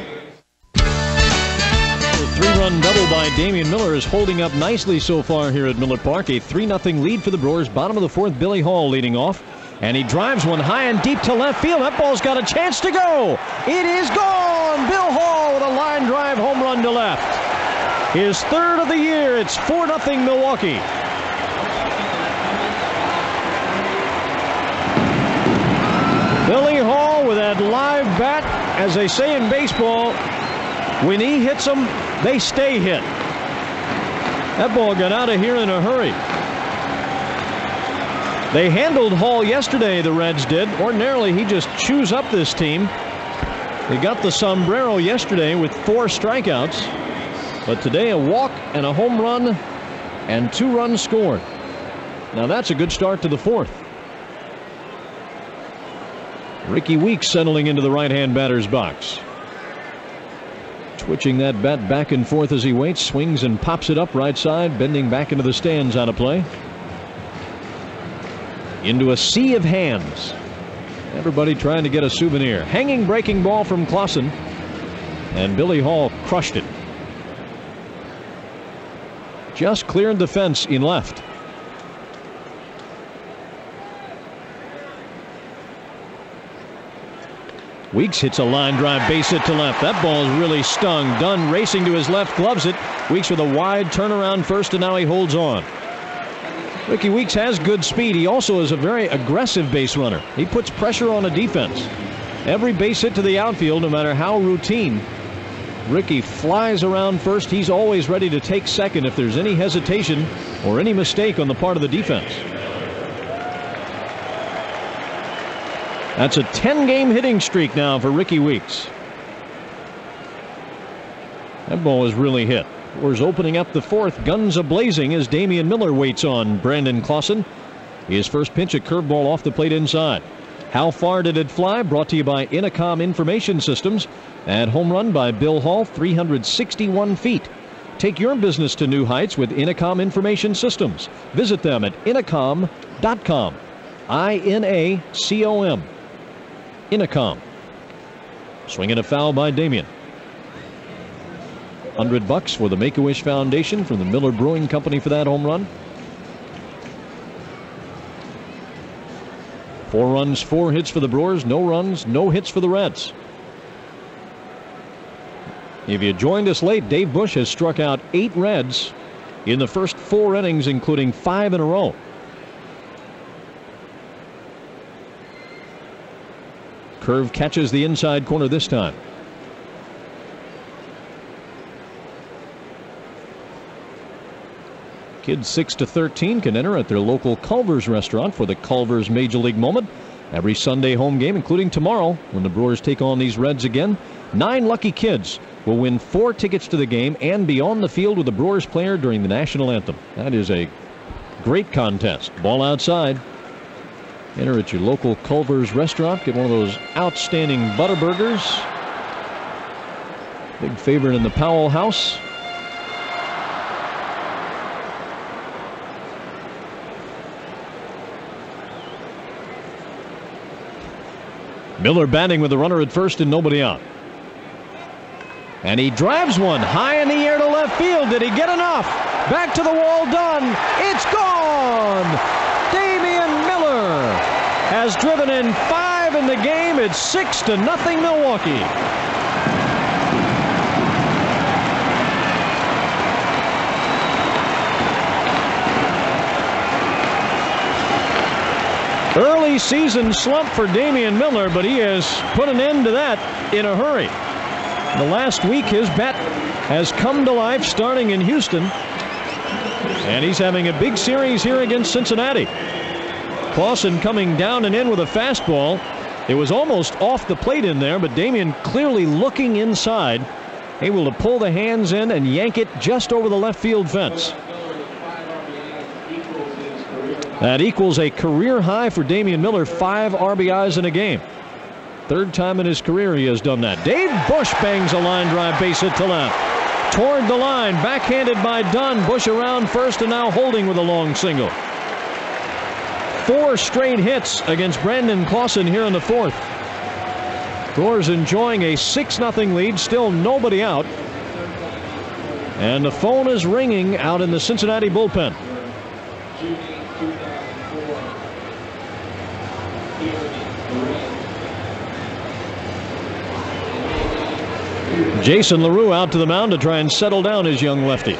S3: The 3-run double by Damian Miller is holding up nicely so far here at Miller Park. A 3-0 lead for the Brewers. Bottom of the 4th, Billy Hall leading off. And he drives one high and deep to left field. That ball's got a chance to go. It is gone. Bill Hall with a line drive home run to left. His 3rd of the year. It's 4-0 Milwaukee. Billy Hall with that live bat. As they say in baseball, when he hits them, they stay hit. That ball got out of here in a hurry. They handled Hall yesterday, the Reds did. Ordinarily, he just chews up this team. They got the sombrero yesterday with 4 strikeouts. But today, a walk and a home run and 2 runs scored. Now, that's a good start to the 4th. Ricky Weeks settling into the right-hand batter's box. Twitching that bat back and forth as he waits. Swings and pops it up right side, bending back into the stands out of play. Into a sea of hands. Everybody trying to get a souvenir. Hanging breaking ball from Clausen, and Billy Hall crushed it. Just cleared the fence in left. Weeks hits a line drive, base hit to left. That ball is really stung. Dunn racing to his left, gloves it. Weeks with a wide turnaround first, and now he holds on. Ricky Weeks has good speed. He also is a very aggressive base runner. He puts pressure on a defense. Every base hit to the outfield, no matter how routine, Ricky flies around first. He's always ready to take second if there's any hesitation or any mistake on the part of the defense. That's a 10-game hitting streak now for Ricky Weeks. That ball is really hit. Brewers opening up the fourth, guns a-blazing as Damian Miller waits on Brandon Clausen. His first pitch, a curveball off the plate inside. How far did it fly? Brought to you by Intercom Information Systems. At home run by Bill Hall, 361 feet. Take your business to new heights with Intercom Information Systems. Visit them at intercom.com. INACOM. Intercom. Swinging a foul by Damian. $100 for the Make-A-Wish Foundation from the Miller Brewing Company for that home run. 4 runs, 4 hits for the Brewers. No runs, no hits for the Reds. If you joined us late, Dave Bush has struck out 8 Reds in the first 4 innings, including 5 in a row. Curve catches the inside corner this time. Kids 6 to 13 can enter at their local Culver's restaurant for the Culver's Major League Moment. Every Sunday home game, including tomorrow when the Brewers take on these Reds again. 9 lucky kids will win 4 tickets to the game and be on the field with the Brewers player during the national anthem. That is a great contest. Ball outside. Enter at your local Culver's restaurant. Get one of those outstanding butter burgers. Big favorite in the Powell house. Miller batting with the runner at first and nobody out. And he drives one high in the air to left field. Did he get enough? Back to the wall, Dunn. It's gone! Damian Miller has driven in 5 in the game. It's 6-0 Milwaukee. Early season slump for Damian Miller, but he has put an end to that in a hurry. The last week his bat has come to life starting in Houston, and he's having a big series here against Cincinnati. Clausen coming down and in with a fastball. It was almost off the plate in there, but Damian clearly looking inside, able to pull the hands in and yank it just over the left field fence. That equals a career high for Damian Miller, 5 RBIs in a game. 3rd time in his career he has done that. Dave Bush bangs a line drive, base hit to left. Toward the line, backhanded by Dunn. Bush around first and now holding with a long single. 4 straight hits against Brandon Clausen here in the 4th. Brewers enjoying a 6-0 lead, still nobody out. And the phone is ringing out in the Cincinnati bullpen. Jason LaRue out to the mound to try and settle down his young lefty.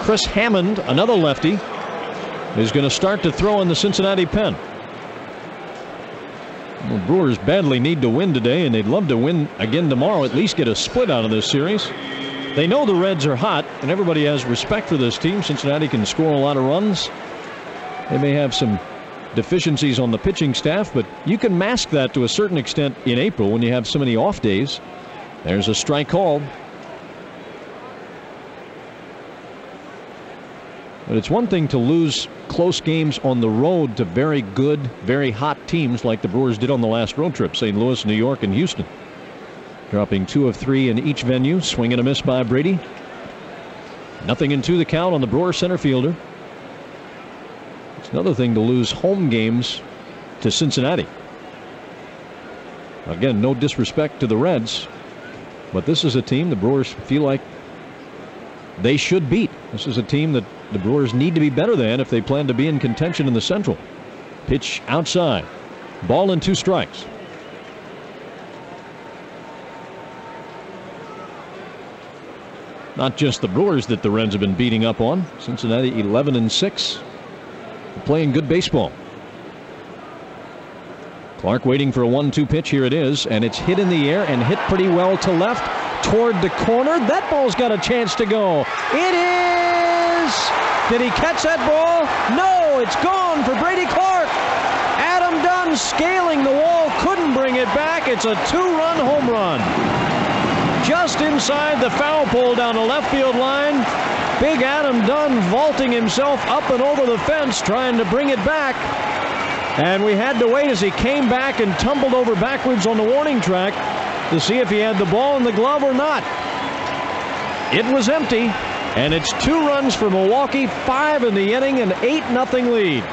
S3: Chris Hammond, another lefty, is going to start to throw in the Cincinnati pen. The Brewers badly need to win today, and they'd love to win again tomorrow, at least get a split out of this series. They know the Reds are hot, and everybody has respect for this team. Cincinnati can score a lot of runs. They may have some deficiencies on the pitching staff, but you can mask that to a certain extent in April when you have so many off days. There's a strike called. But it's one thing to lose close games on the road to very good, very hot teams like the Brewers did on the last road trip, St. Louis, New York, and Houston. Dropping 2 of 3 in each venue. Swing and a miss by Brady. 0-2 the count on the Brewer center fielder. It's another thing to lose home games to Cincinnati. Again, no disrespect to the Reds, but this is a team the Brewers feel like they should beat. This is a team that the Brewers need to be better than if they plan to be in contention in the Central. Pitch outside. Ball and 2 strikes. Not just the Brewers that the Reds have been beating up on. Cincinnati 11-6. Playing good baseball. Clark waiting for a 1-2 pitch. Here it is, and it's hit in the air and hit pretty well to left toward the corner. That ball's got a chance to go. It is! Did he catch that ball? No, it's gone for Brady Clark. Adam Dunn scaling the wall, couldn't bring it back. It's a 2-run home run. Just inside the foul pole down the left field line. Big Adam Dunn vaulting himself up and over the fence trying to bring it back. And we had to wait as he came back and tumbled over backwards on the warning track to see if he had the ball in the glove or not. It was empty, and it's 2 runs for Milwaukee, 5 in the inning, an 8-0 lead.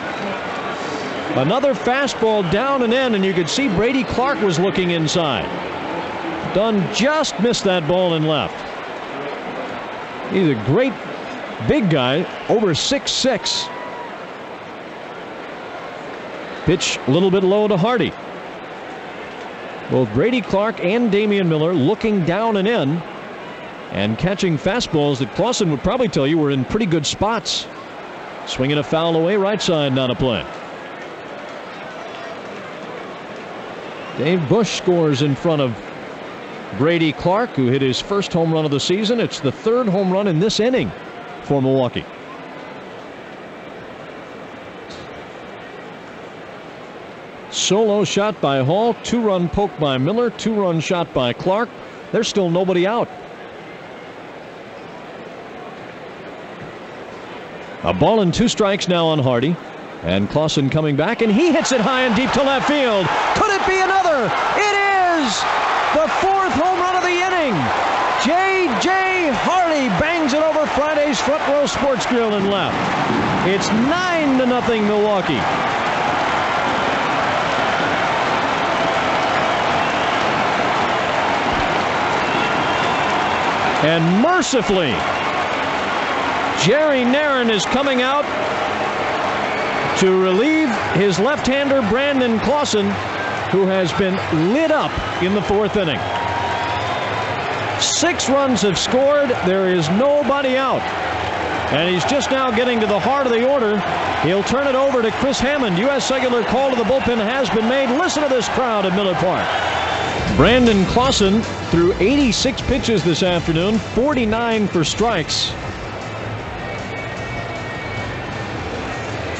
S3: Another fastball down and in, and you could see Brady Clark was looking inside. Dunn just missed that ball and left. He's a great big guy, over 6'6". Pitch a little bit low to Hardy. Both Brady Clark and Damian Miller looking down and in and catching fastballs that Clausen would probably tell you were in pretty good spots. Swinging a foul away, right side, not a play. Dave Bush scores in front of Brady Clark, who hit his first home run of the season. It's the 3rd home run in this inning for Milwaukee. Solo shot by Hall, 2-run poke by Miller, 2-run shot by Clark. There's still nobody out. A ball and 2 strikes now on Hardy. And Clausen coming back, and he hits it high and deep to left field. Could it be another? It is! The 4th home run of the inning. J.J. Hardy bangs it over Friday's Front Row Sports Grill and left. It's 9-0 Milwaukee. And mercifully, Jerry Narron is coming out to relieve his left-hander Brandon Clausen, who has been lit up in the 4th inning. 6 runs have scored. There is nobody out. And he's just now getting to the heart of the order. He'll turn it over to Chris Hammond. U.S. Cellular call to the bullpen has been made. Listen to this crowd at Miller Park. Brandon Clausen threw 86 pitches this afternoon, 49 for strikes.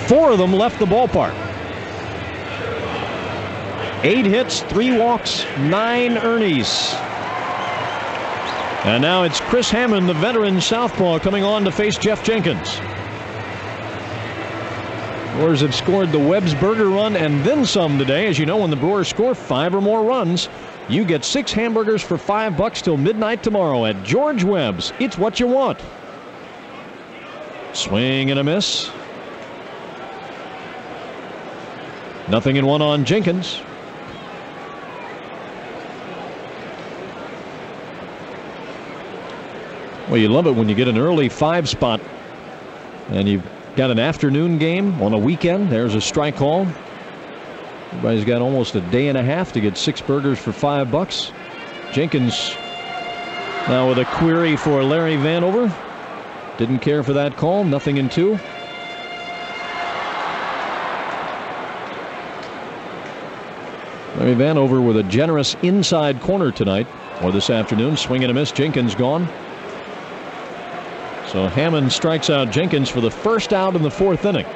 S3: 4 of them left the ballpark. 8 hits, 3 walks, 9 earnies. And now it's Chris Hammond, the veteran southpaw, coming on to face Jeff Jenkins. Brewers have scored the Webbsburger run and then some today. As you know, when the Brewers score 5 or more runs, you get 6 hamburgers for $5 till midnight tomorrow at George Webb's. It's what you want. Swing and a miss. 0-1 on Jenkins. Well, you love it when you get an early 5 spot and you've got an afternoon game on a weekend. There's a strike call. Everybody's got almost a day and a half to get 6 burgers for $5. Jenkins now with a query for Larry Vanover. Didn't care for that call. 0-2. Larry Vanover with a generous inside corner tonight, or this afternoon. Swing and a miss. Jenkins gone. So Hammond strikes out Jenkins for the first out in the 4th inning.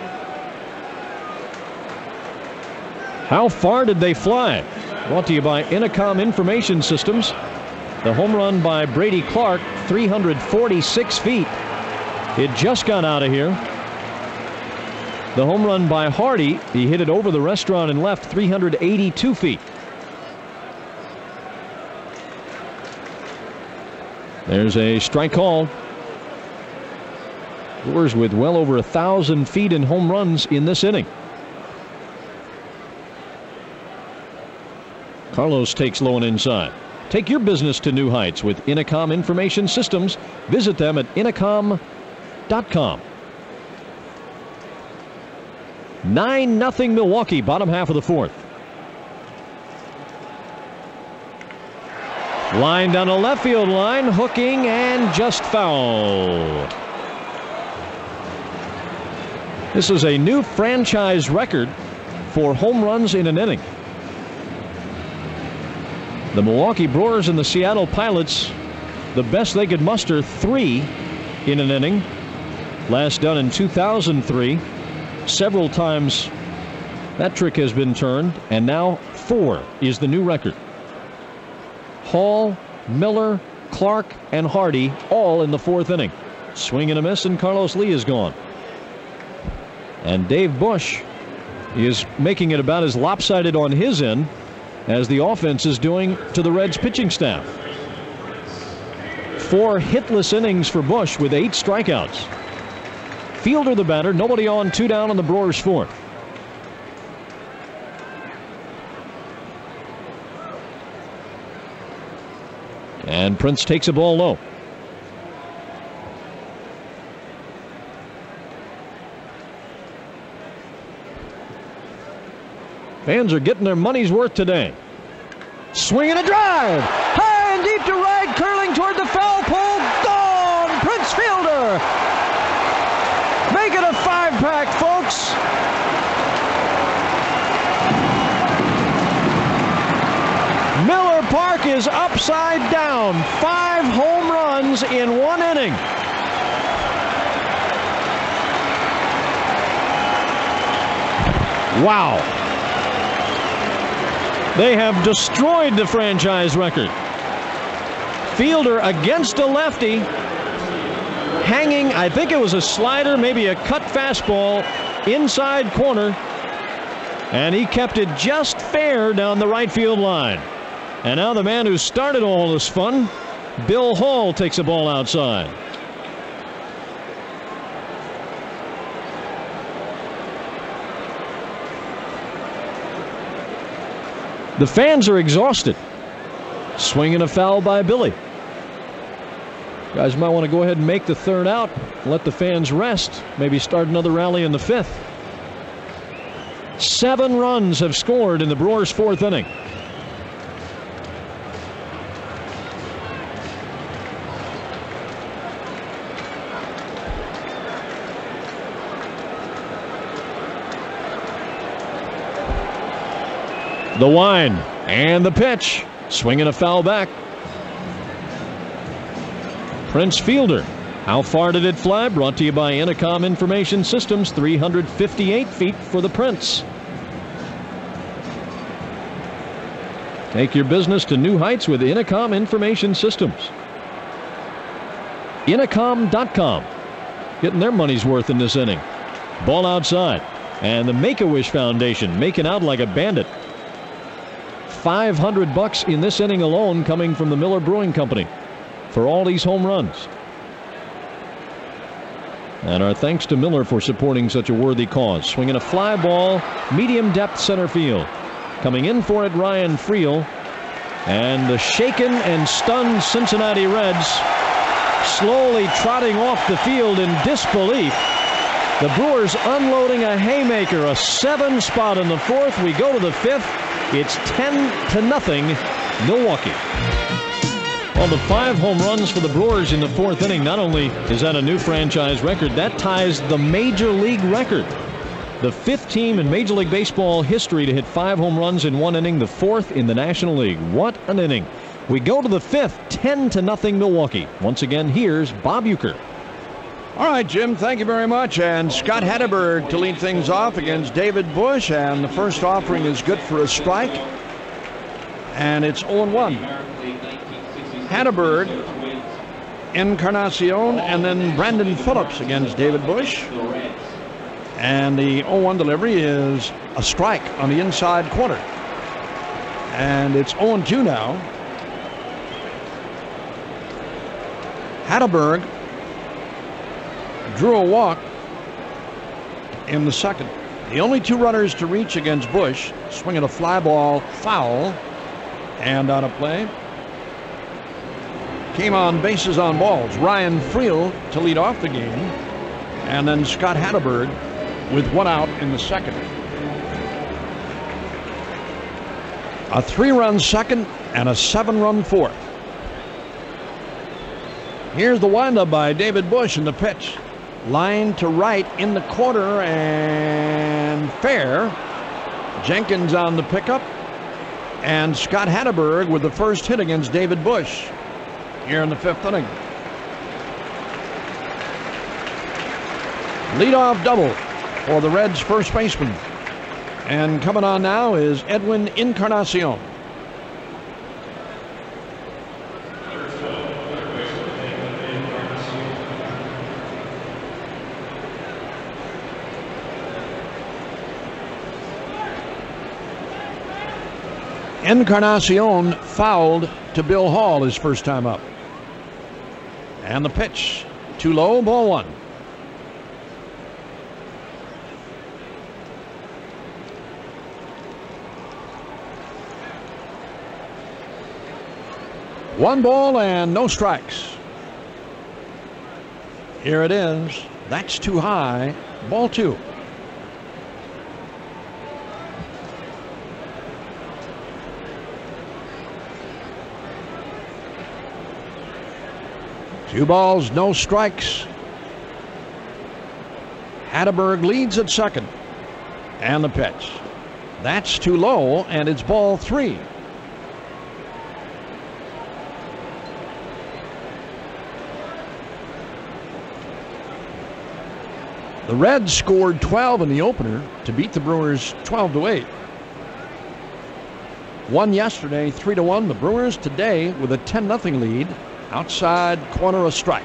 S3: How far did they fly? Brought to you by Intercom Information Systems. The home run by Brady Clark, 346 feet. It just got out of here. The home run by Hardy, he hit it over the restaurant and left, 382 feet. There's a strike call. Brewers with well over 1,000 feet in home runs in this inning. Carlos takes low and inside. Take your business to new heights with Intercom Information Systems. Visit them at intercom.com. 9-0 Milwaukee, bottom half of the fourth. Line down the left field line, hooking and just foul. This is a new franchise record for home runs in an inning. The Milwaukee Brewers and the Seattle Pilots, the best they could muster, 3 in an inning. Last done in 2003. Several times that trick has been turned, and now 4 is the new record. Hall, Miller, Clark, and Hardy all in the 4th inning. Swing and a miss, and Carlos Lee is gone. And Dave Bush is making it about as lopsided on his end as the offense is doing to the Reds pitching staff. 4 hitless innings for Bush with 8 strikeouts. Fielder the batter, nobody on, 2 down on the Brewers' 4th. And Prince takes a ball low. Fans are getting their money's worth today. Swing and a drive. High and deep to right, curling toward the foul pole. Gone! Prince Fielder. Make it a 5-pack, folks. Miller Park is upside down. 5 home runs in 1 inning. Wow. They have destroyed the franchise record. Fielder against a lefty, hanging, I think it was a slider, maybe a cut fastball, inside corner, and he kept it just fair down the right field line. And now the man who started all this fun, Bill Hall, takes a ball outside. The fans are exhausted. Swinging a foul by Billy. Guys might want to go ahead and make the 3rd out, let the fans rest, maybe start another rally in the 5th. 7 runs have scored in the Brewers' 4th inning. The wind and the pitch. Swinging a foul back. Prince Fielder. How far did it fly? Brought to you by Intercom Information Systems. 358 feet for the Prince. Take your business to new heights with Intercom Information Systems. Intercom.com. Getting their money's worth in this inning. Ball outside. And the Make-A-Wish Foundation making out like a bandit. $500 in this inning alone coming from the Miller Brewing Company for all these home runs. And our thanks to Miller for supporting such a worthy cause. Swinging a fly ball, medium depth center field. Coming in for it, Ryan Friel. And the shaken and stunned Cincinnati Reds slowly trotting off the field in disbelief. The Brewers unloading a haymaker, a 7 spot in the 4th. We go to the 5th. It's 10-0 Milwaukee. Well, the 5 home runs for the Brewers in the 4th inning, not only is that a new franchise record, that ties the Major League record. The 5th team in Major League Baseball history to hit 5 home runs in 1 inning, the 4th in the National League. What an inning. We go to the 5th, 10-0 Milwaukee. Once again, here's Bob Uecker.
S1: All right, Jim, thank you very much. And Scott Hatteberg to lead things off against David Bush. And the first offering is good for a strike. And it's 0-1. Hatteberg, Encarnacion, and then Brandon Phillips against David Bush. And the 0-1 delivery is a strike on the inside corner. And it's 0-2 now. Hatteberg drew a walk in the 2nd. The only 2 runners to reach against Bush. Swinging a fly ball foul. And on a play, came on bases on balls. Ryan Friel to lead off the game, and then Scott Hatteberg with 1 out in the second. A 3-run second and a 7-run fourth. Here's the windup by David Bush in the pitch. Line to right in the corner and fair. Jenkins on the pickup, and Scott Hatteberg with the first hit against David Bush here in the 5th inning. Leadoff double for the Reds' first baseman. And coming on now is Edwin Encarnacion. Encarnacion fouled to Bill Hall his first time up. And the pitch, too low, ball 1. One ball and no strikes. Here it is. That's too high. Ball 2. Two balls, no strikes. Hatteberg leads at second. And the pitch. That's too low, and it's ball 3. The Reds scored 12 in the opener to beat the Brewers 12-8. Won yesterday 3-1. The Brewers today with a 10-0 lead. Outside corner, a strike.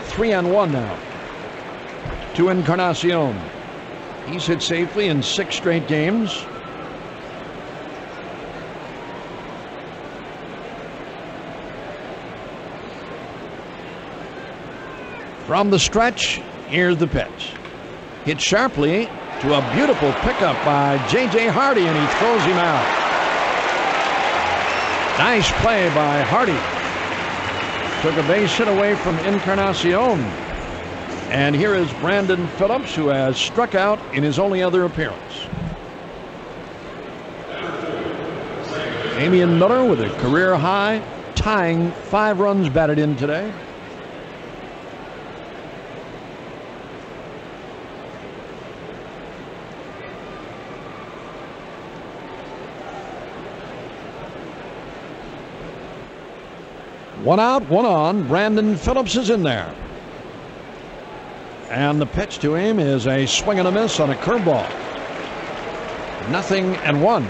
S1: 3-1 now to Encarnacion. He's hit safely in 6 straight games. From the stretch, here's the pitch. Hit sharply to a beautiful pickup by J.J. Hardy, and he throws him out. Nice play by Hardy. Took a base hit away from Encarnacion. And here is Brandon Phillips, who has struck out in his only other appearance. Damian Miller with a career high, tying 5 runs batted in today. One out, one on. Brandon Phillips is in there. And the pitch to him is a swing and a miss on a curveball. 0-1.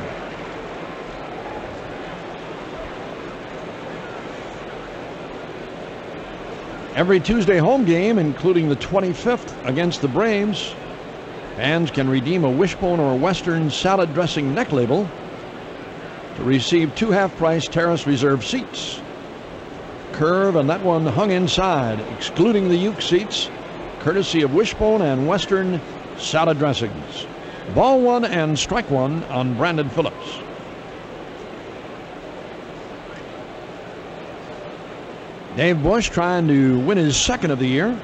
S1: Every Tuesday home game, including the 25th against the Braves, fans can redeem a Wishbone or Western salad dressing neck label to receive 2 half-price terrace reserve seats. Curve, and that one hung inside, excluding the uke seats, courtesy of Wishbone and Western salad dressings. Ball 1 and strike 1 on Brandon Phillips. Dave Bush trying to win his 2nd of the year.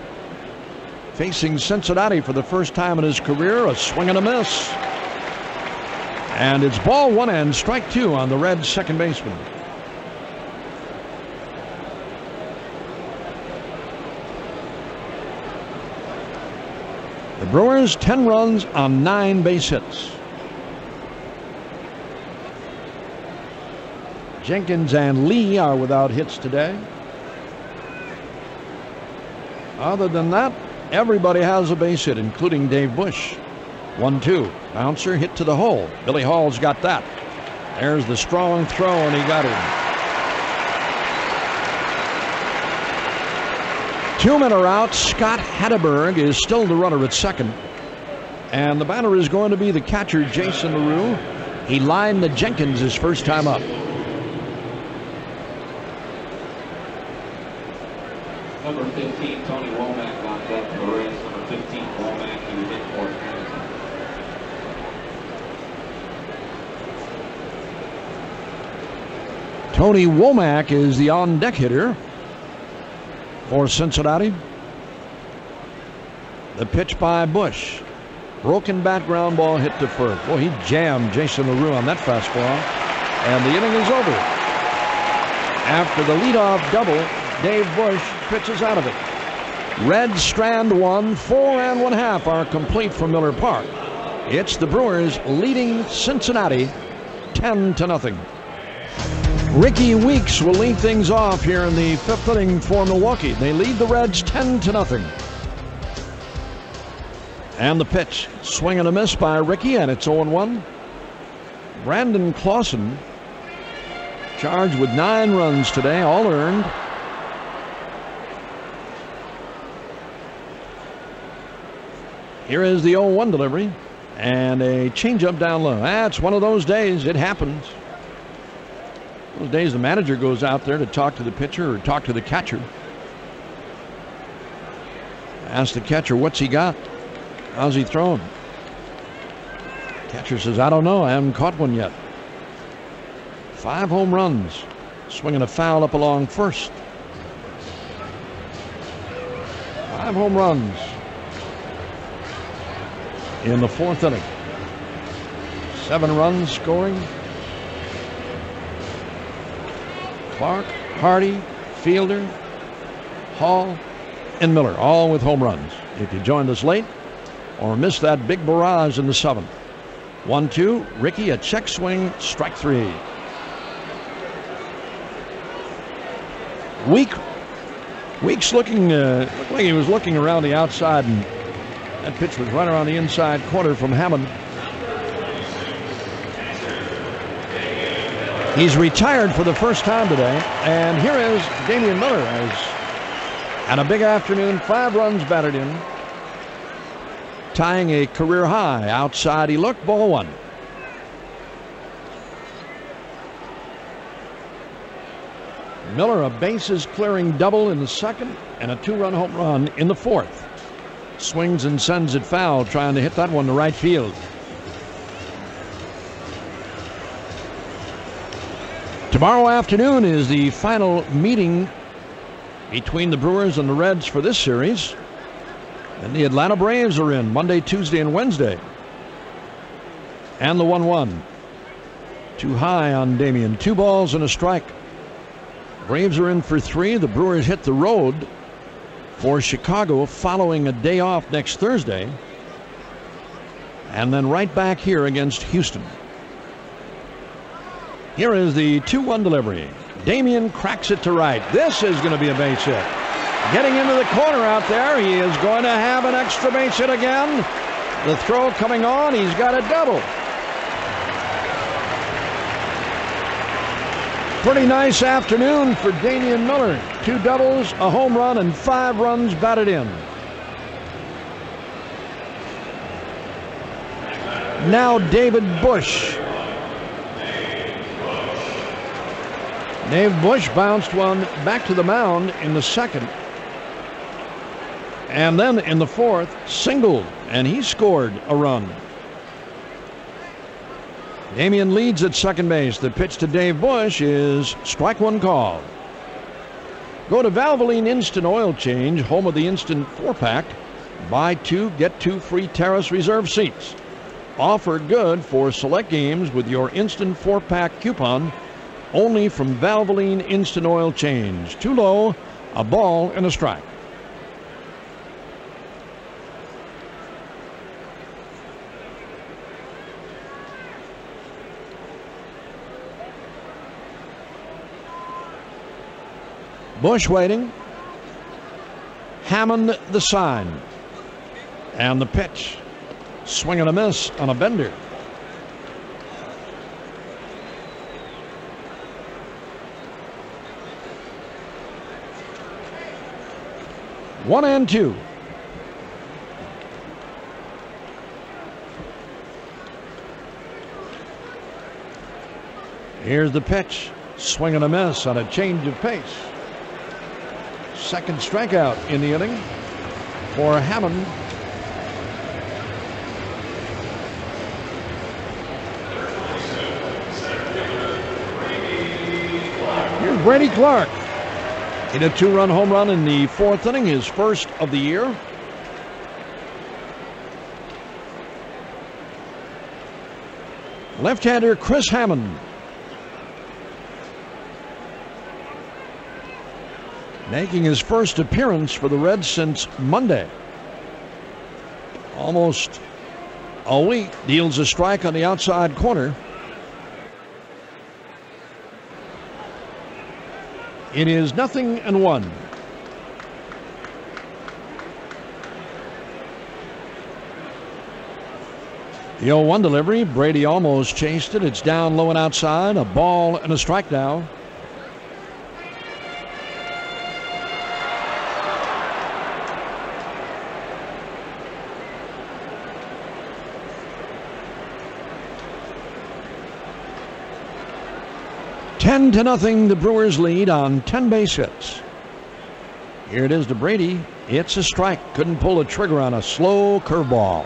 S1: Facing Cincinnati for the first time in his career, a swing and a miss. And it's ball 1 and strike 2 on the Reds' second baseman. The Brewers 10 runs on 9 base hits. Jenkins and Lee are without hits today. Other than that, everybody has a base hit, including Dave Bush. 1-2. Bouncer hit to the hole. Billy Hall's got that. There's the strong throw, and he got him. 2 men are out. Scott Hatteberg is still the runner at second. And the batter is going to be the catcher, Jason LaRue. He lined the Jenkins his first time up.
S2: Number 15, Tony Womack on deck for the Reds. Number 15, Womack, he hit for Anderson.
S1: Tony Womack is the on-deck hitter for Cincinnati. The pitch by Bush. Broken bat ground ball hit to first. Boy, he jammed Jason LaRue on that fastball. And the inning is over. After the leadoff double, Dave Bush pitches out of it. Reds strand one, 4 1/2 are complete from Miller Park. It's the Brewers leading Cincinnati 10-0. Ricky Weeks will lead things off here in the 5th inning for Milwaukee. They lead the Reds 10-0. And the pitch, swing and a miss by Ricky, and it's 0-1. Brandon Clausen charged with 9 runs today, all earned. Here is the 0-1 delivery, and a changeup down low. That's one of those days. It happens. Those days the manager goes out there to talk to the pitcher or talk to the catcher. Ask the catcher, what's he got? How's he throwing? Catcher says, I don't know. I haven't caught one yet. 5 home runs. Swinging a foul up along first. 5 home runs in the 4th inning. 7 runs scoring. Clark, Hardy, Fielder, Hall, and Miller, all with home runs. If you joined us late or missed that big barrage in the 7th. 1-2, Ricky, a check swing, strike 3. Weeks looking, looked like he was looking around the outside, and that pitch was right around the inside corner from Hammond. He's retired for the first time today, and here is Damian Miller as had a big afternoon, 5 runs batted in, tying a career high. Outside he looked, ball 1. Miller, a bases clearing double in the 2nd and a 2-run home run in the 4th. Swings and sends it foul, trying to hit that one to right field. Tomorrow afternoon is the final meeting between the Brewers and the Reds for this series. And the Atlanta Braves are in Monday, Tuesday, and Wednesday. And the 1-1. Too high on Damian. 2 balls and a strike. Braves are in for 3. The Brewers hit the road for Chicago following a day off next Thursday. And then right back here against Houston. Here is the 2-1 delivery. Damian cracks it to right. This is going to be a base hit. Getting into the corner out there. He is going to have an extra base hit again. The throw coming on. He's got a double. Pretty nice afternoon for Damian Miller. 2 doubles, a home run, and 5 runs batted in. Now David Bush. Dave Bush bounced one back to the mound in the 2nd. And then in the 4th, singled, and he scored a run. Damian leads at second base. The pitch to Dave Bush is strike 1 call. Go to Valvoline Instant Oil Change, home of the Instant 4-pack. Buy 2, get 2 free Terrace Reserve seats. Offer good for select games with your Instant 4-pack coupon. Only from Valvoline Instant Oil Change. Too low, a ball and a strike. Bush waiting. Hammond the sign. And the pitch. Swing and a miss on a bender. One and 2. Here's the pitch. Swing and a miss on a change of pace. Second strikeout in the inning for Hammond. Brady Clark hit a 2-run home run in the 4th inning, his first of the year. Left-hander Chris Hammond making his first appearance for the Reds since Monday. Almost a week. Deals a strike on the outside corner. It is 0-1. The 0-1 delivery. Brady almost chased it. It's down low and outside. A ball and a strike now. Ten to nothing, the Brewers lead on 10 base hits. Here it is to Brady. It's a strike. Couldn't pull the trigger on a slow curveball.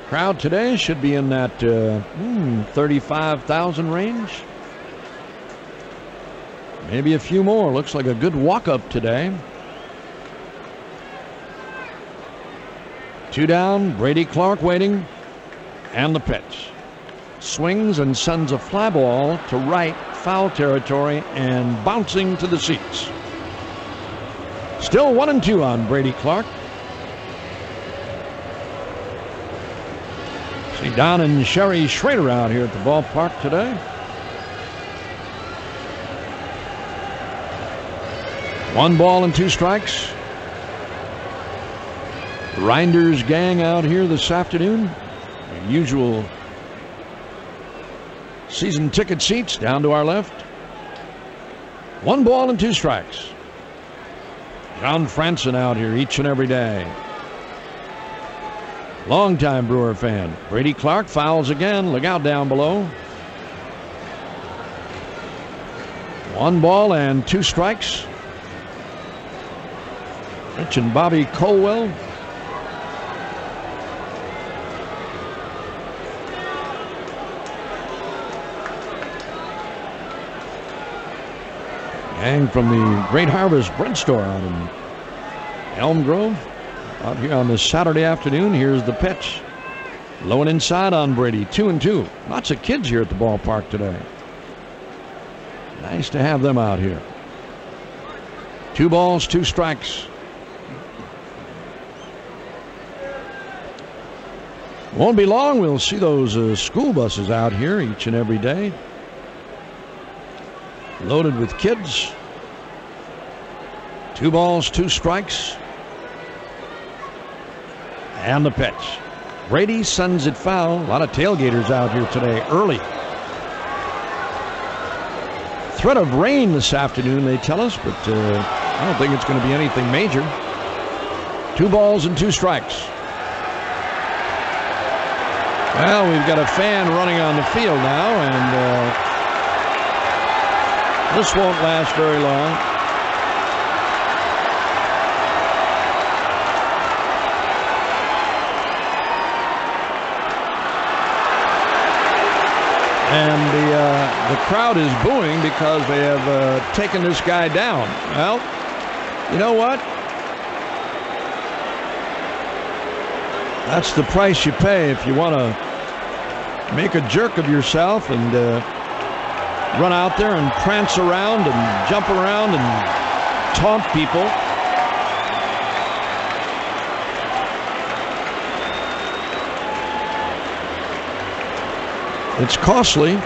S1: Crowd today should be in that 35,000 range. Maybe a few more. Looks like a good walk-up today. 2 down. Brady Clark waiting. And the pitch. Swings and sends a fly ball to right, foul territory, and bouncing to the seats. Still 1-2 on Brady Clark. See Don and Sherry Schrader out here at the ballpark today. One ball and 2 strikes. The Reinders gang out here this afternoon. The usual season ticket seats down to our left. 1 ball and 2 strikes. John Franson out here each and every day. Longtime Brewer fan. Brady Clark fouls again. Look out down below. 1 ball and 2 strikes. Rich and Bobby Colwell. Gang from the Great Harvest Bread Store out in Elm Grove. Out here on this Saturday afternoon. Here's the pitch. Low and inside on Brady. 2-2. Lots of kids here at the ballpark today. Nice to have them out here. 2 balls, 2 strikes. Won't be long. We'll see those school buses out here each and every day. Loaded with kids. 2 balls, 2 strikes. And the pitch. Brady sends it foul. A lot of tailgaters out here today early. Threat of rain this afternoon, they tell us, but I don't think it's going to be anything major. 2 balls and 2 strikes. Well, we've got a fan running on the field now, and this won't last very long. And the crowd is booing because they have taken this guy down. Well, you know what? That's the price you pay if you want to make a jerk of yourself and run out there and prance around and jump around and taunt people. It's costly,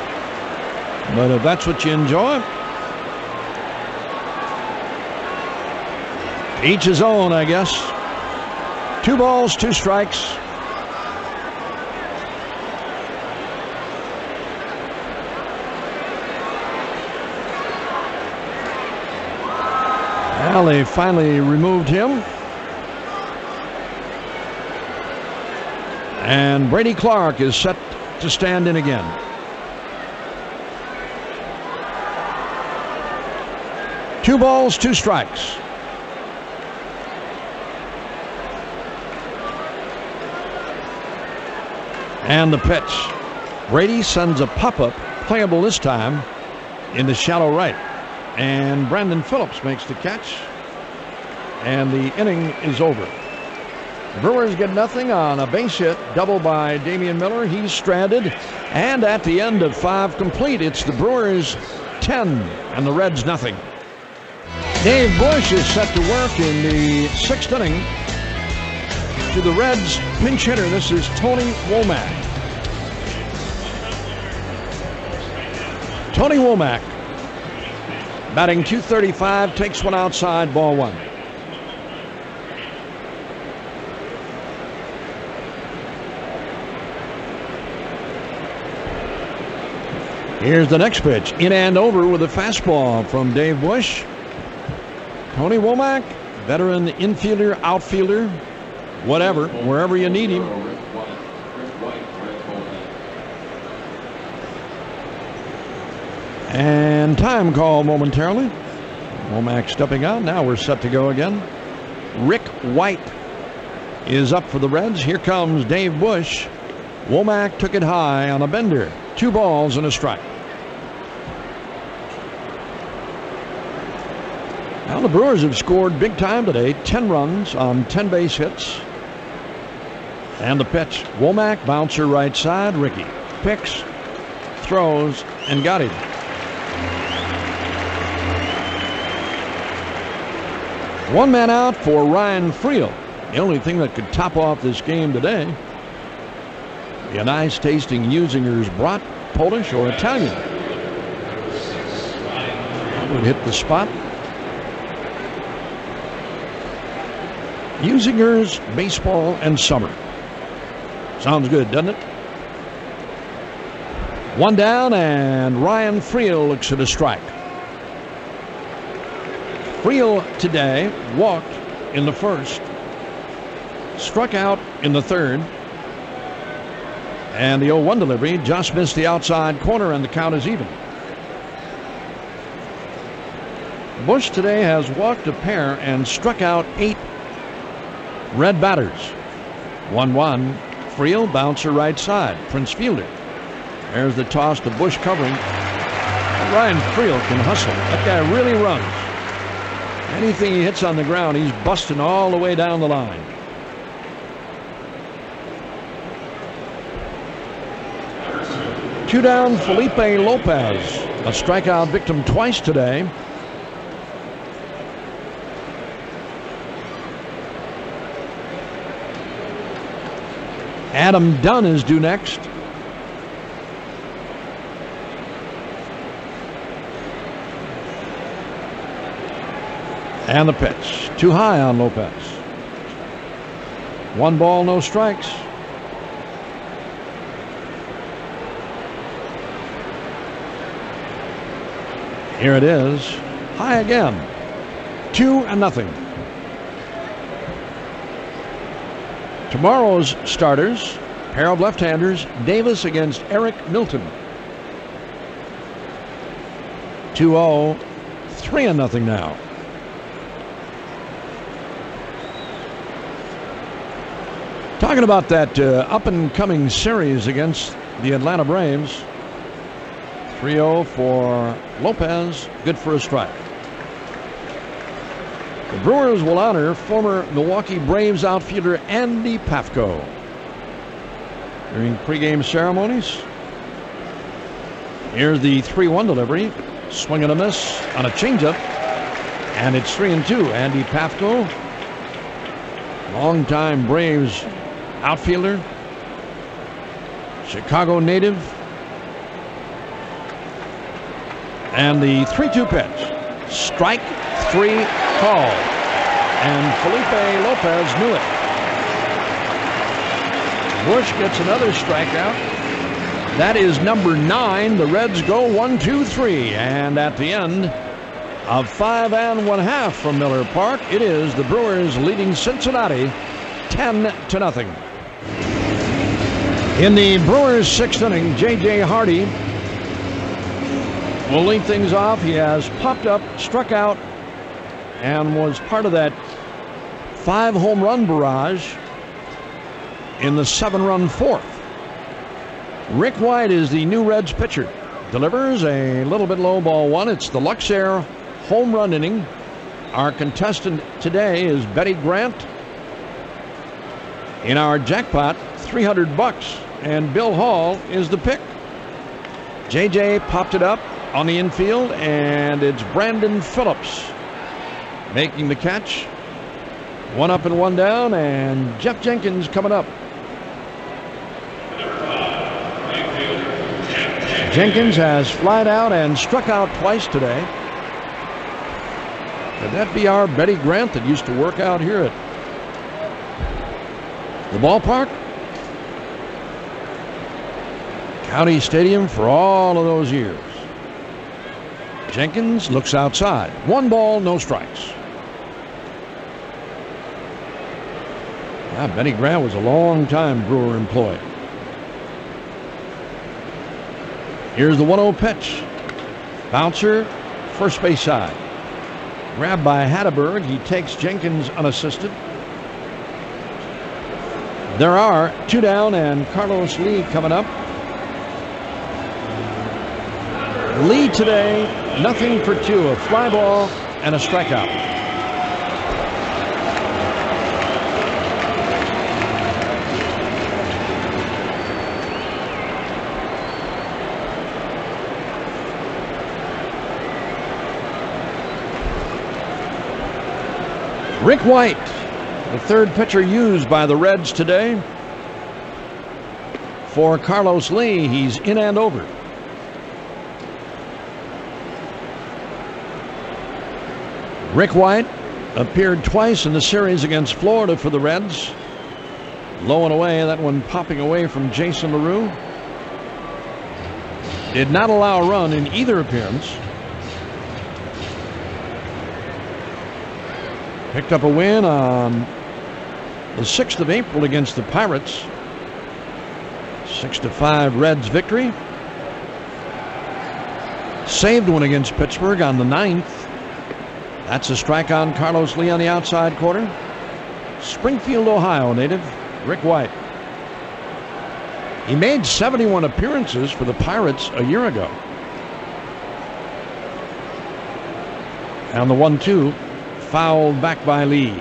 S1: but if that's what you enjoy, each his own, I guess. 2 balls, 2 strikes. Well, they finally removed him. And Brady Clark is set to stand in again. Two balls, 2 strikes. And the pitch. Brady sends a pop-up, playable this time, in the shallow right. And Brandon Phillips makes the catch. And the inning is over. The Brewers get nothing on a base hit, double by Damian Miller. He's stranded. And at the end of 5 complete, it's the Brewers 10 and the Reds nothing. Dave Bush is set to work in the 6th inning. To the Reds pinch hitter, this is Tony Womack. Tony Womack, batting .235, takes one outside, ball 1. Here's the next pitch, in and over with a fastball from Dave Bush. Tony Womack, veteran infielder, outfielder, whatever, wherever you need him. And time call momentarily. Womack stepping out. Now we're set to go again. Rick White is up for the Reds. Here comes Dave Bush. Womack took it high on a bender. 2 balls and a strike. Now the Brewers have scored big time today. 10 runs on 10 base hits. And the pitch. Womack, bouncer right side. Ricky picks, throws, and got him. One man out for Ryan Friel. The only thing that could top off this game today. A nice tasting Usinger's brat, Polish or Italian. Would hit the spot. Usinger's baseball and summer. Sounds good, doesn't it? One down, and Ryan Friel looks at a strike. Friel today walked in the 1st, struck out in the 3rd, and the 0-1 delivery just missed the outside corner, and the count is even. Bush today has walked a pair and struck out 8 Red batters. 1-1. Friel, bouncer right side. Prince fielder. There's the toss to Bush covering. And Ryan Friel can hustle. That guy really runs. Anything he hits on the ground, he's busting all the way down the line. Two down, Felipe Lopez, a strikeout victim twice today. Adam Dunn is due next. And the pitch. Too high on Lopez. 1 ball, no strikes. Here it is. High again. 2-0. Tomorrow's starters, pair of left-handers, Davis against Eric Milton. 2-0, 3-0 now. Talking about that up-and-coming series against the Atlanta Braves. 3-0 for Lopez, good for a strike. The Brewers will honor former Milwaukee Braves outfielder Andy Pafko during pregame ceremonies. Here's the 3-1 delivery. Swing and a miss on a changeup. And it's 3-2. Andy Pafko, longtime Braves outfielder, Chicago native. And the 3-2 pitch. Strike 3 call. And Felipe Lopez knew it. Bush gets another strikeout. That is number 9. The Reds go 1-2-3. And at the end of 5 1/2 from Miller Park, it is the Brewers leading Cincinnati 10-0. In the Brewers' 6th inning, J.J. Hardy will lead things off. He has popped up, struck out, and was part of that 5 home run barrage in the 7-run 4th. Rick White is the new Reds pitcher. delivers a little bit low, ball one. It's the Luxair home run inning. Our contestant today is Betty Grant. In our jackpot, $300, and Bill Hall is the pick. JJ popped it up on the infield, and it's Brandon Phillips making the catch. One up and one down, and Jeff Jenkins coming up. Jenkins has flied out and struck out twice today. Could that be our Betty Grant that used to work out here at the ballpark? County Stadium for all of those years. Jenkins looks outside. 1 ball, no strikes. Betty Grant was a long time Brewer employee. Here's the 1-0 pitch. Bouncer, first base side. Grabbed by Hatteberg. He takes Jenkins unassisted. There are 2 down, and Carlos Lee coming up. Lee today, 0 for 2, a fly ball and a strikeout. Rick White, the third pitcher used by the Reds today. For Carlos Lee, he's in and over. Rick White appeared twice in the series against Florida for the Reds. Low and away, that one popping away from Jason LaRue. Did not allow a run in either appearance. Picked up a win on the 6th of April against the Pirates. 6-5 Reds victory. Saved one against Pittsburgh on the 9th. That's a strike on Carlos Lee on the outside corner. Springfield, Ohio native Rick White. He made 71 appearances for the Pirates a year ago. And the 1-2 fouled back by Lee.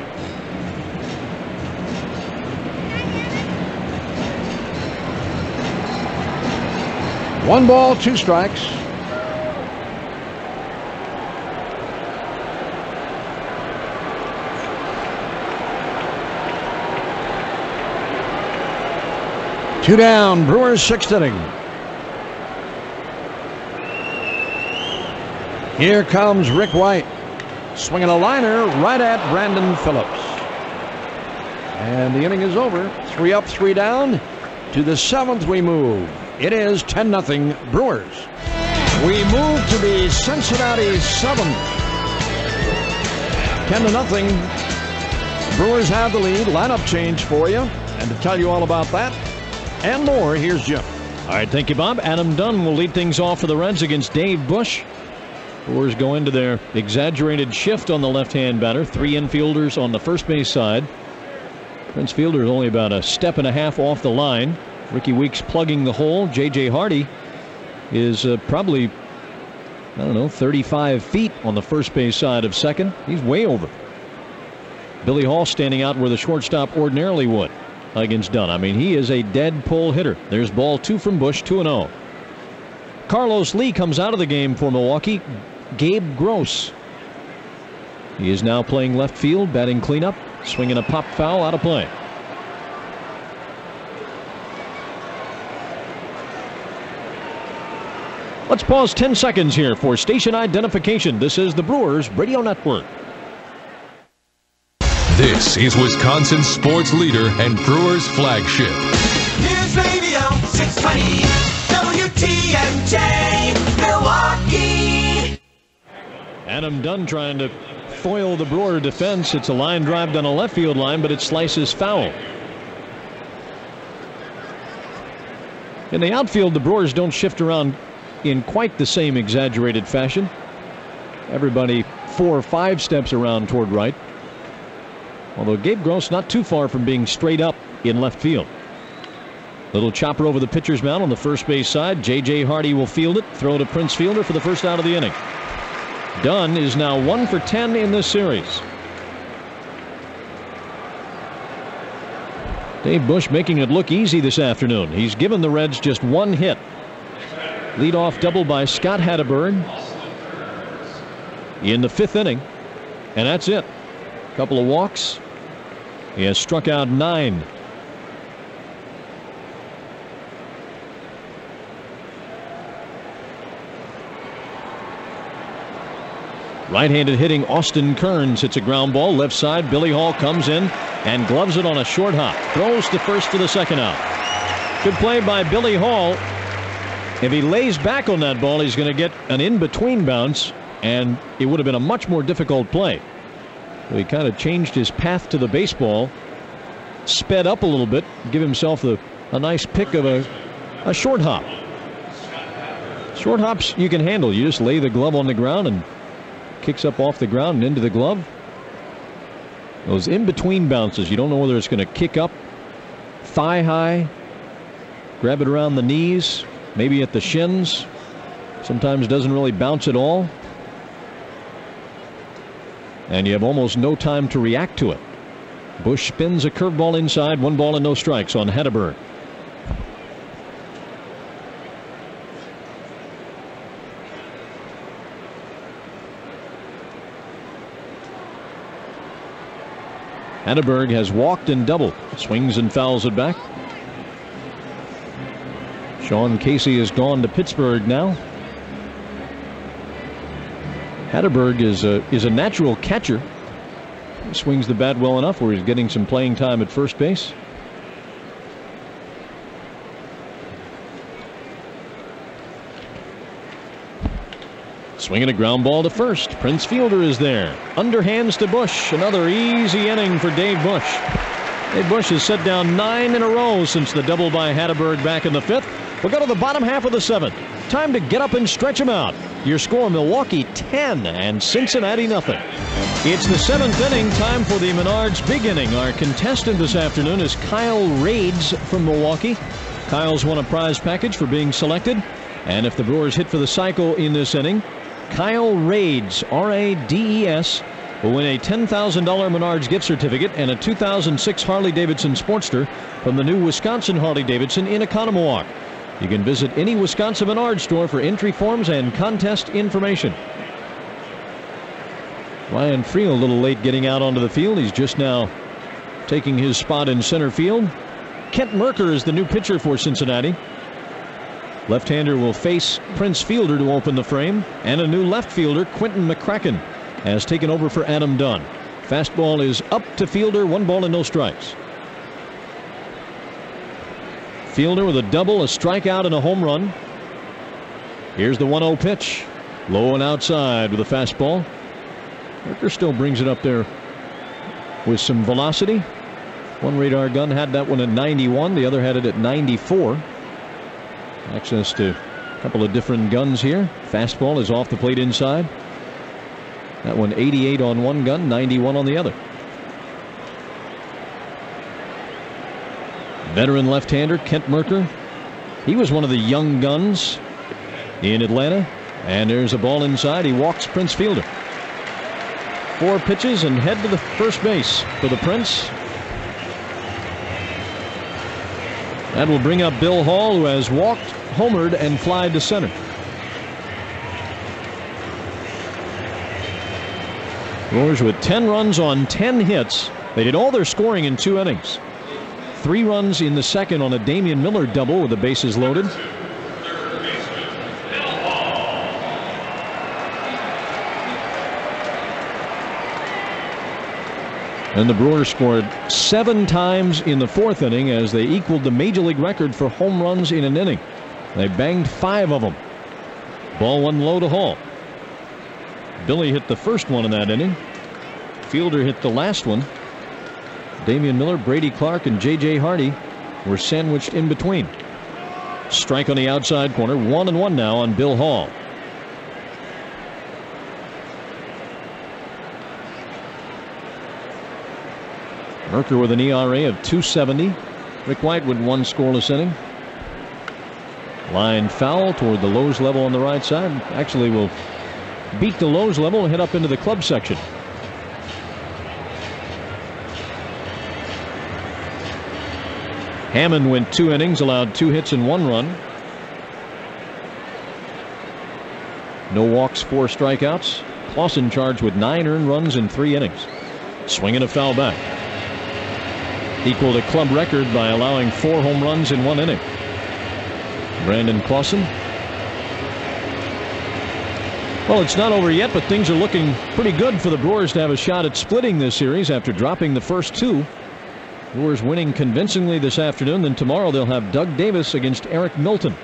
S1: One ball, 2 strikes. Two down, Brewers 6th inning. Here comes Rick White, swinging a liner right at Brandon Phillips. And the inning is over. 3 up, 3 down. To the 7th we move. It is 10-0 Brewers. We move to the Cincinnati 7th. 10-0. Brewers have the lead. Lineup change for you. And to tell you all about that and more, here's Jim.
S3: All right, thank you, Bob. Adam Dunn will lead things off for the Reds against Dave Bush. Brewers go into their exaggerated shift on the left-hand batter. 3 infielders on the first base side. Prince Fielder is only about a step and a half off the line. Ricky Weeks plugging the hole. J.J. Hardy is probably, I don't know, 35 feet on the first base side of second. He's way over. Billy Hall standing out where the shortstop ordinarily would against Dunn. I mean, he is a dead pull hitter. There's ball 2 from Bush, 2-0. Carlos Lee comes out of the game for Milwaukee. Gabe Gross. He is now playing left field, batting cleanup, swinging a pop foul out of play. Let's pause 10 seconds here for station identification. This is the Brewers Radio Network.
S4: This is Wisconsin's sports leader and Brewers flagship.
S5: News Radio 620 WTMJ Milwaukee.
S3: Adam Dunn trying to foil the Brewer defense. It's a line drive down a left field line, but it slices foul. In the outfield, the Brewers don't shift around in quite the same exaggerated fashion. Everybody 4 or 5 steps around toward right. Although Gabe Gross not too far from being straight up in left field. Little chopper over the pitcher's mound on the first base side. J.J. Hardy will field it. Throw to Prince Fielder for the first out of the inning. Dunn is now 1 for 10 in this series. Dave Bush making it look easy this afternoon. He's given the Reds just 1 hit. Leadoff double by Scott Hatteberg in the 5th inning, and that's it. A couple of walks. He has struck out 9. Right-handed hitting Austin Kearns hits a ground ball left side. Billy Hall comes in and gloves it on a short hop. Throws to first for the second out. Good play by Billy Hall. If he lays back on that ball, he's going to get an in-between bounce, and it would have been a much more difficult play. So he kind of changed his path to the baseball, sped up a little bit, give himself a nice pick of a short hop. Short hops you can handle. You just lay the glove on the ground and kicks up off the ground and into the glove. Those in-between bounces, you don't know whether it's going to kick up thigh high, grab it around the knees, maybe at the shins. Sometimes doesn't really bounce at all. And you have almost no time to react to it. Bush spins a curveball inside. 1 ball and no strikes on Hatteberg. Hatteberg has walked and doubled. Swings and fouls it back. Sean Casey has gone to Pittsburgh now. Hatteberg is a natural catcher. He swings the bat well enough where he's getting some playing time at first base. Swinging a ground ball to first. Prince Fielder is there. Underhands to Bush. Another easy inning for Dave Bush. Dave Bush has set down 9 in a row since the double by Hatteberg back in the 5th. We'll go to the bottom half of the 7th. Time to get up and stretch them out. Your score: Milwaukee 10 and Cincinnati nothing. It's the 7th inning. Time for the Menards big inning. Our contestant this afternoon is Kyle Rades from Milwaukee. Kyle's won a prize package for being selected. And if the Brewers hit for the cycle in this inning, Kyle Rades, R-A-D-E-S, will win a $10,000 Menards gift certificate and a 2006 Harley-Davidson Sportster from the new Wisconsin Harley-Davidson in Oconomowoc. You can visit any Wisconsin Menards store for entry forms and contest information. Ryan Friel a little late getting out onto the field. He's just now taking his spot in center field. Kent Merker is the new pitcher for Cincinnati. Left-hander will face Prince Fielder to open the frame, and a new left fielder, Quentin McCracken, has taken over for Adam Dunn. Fastball is up to Fielder. 1 ball and no strikes. Fielder with a double, a strikeout, and a home run. Here's the 1-0 pitch. Low and outside with a fastball. Merker still brings it up there with some velocity. One radar gun had that one at 91. The other had it at 94. Access to a couple of different guns here. Fastball is off the plate inside. That one 88 on one gun, 91 on the other. Veteran left-hander Kent Merker. He was one of the young guns in Atlanta. And there's a ball inside. He walks Prince Fielder. 4 pitches and head to the first base for the Prince. That will bring up Bill Hall, who has walked, homered, and flied to center. Brewers with 10 runs on 10 hits. They did all their scoring in 2 innings. 3 runs in the second on a Damian Miller double with the bases loaded. And the Brewers scored 7 times in the 4th inning as they equaled the major league record for home runs in an inning. They banged 5 of them. Ball 1 low to Hall. Billy hit the first one in that inning. Fielder hit the last one. Damian Miller, Brady Clark, and J.J. Hardy were sandwiched in between. Strike on the outside corner. 1-1 now on Bill Hall. Merker with an ERA of 2.70, Rick White with one scoreless inning. Line foul toward the Lowe's level on the right side. Actually will beat the Lowe's level and head up into the club section. Hammond went 2 innings, allowed 2 hits and 1 run. No walks, 4 strikeouts. Clausen charged with 9 earned runs in 3 innings. Swing and a foul back. Equaled a club record by allowing 4 home runs in 1 inning. Brandon Clausen. Well, it's not over yet, but things are looking pretty good for the Brewers to have a shot at splitting this series after dropping the first 2. Brewers winning convincingly this afternoon. Then tomorrow they'll have Doug Davis against Eric Milton.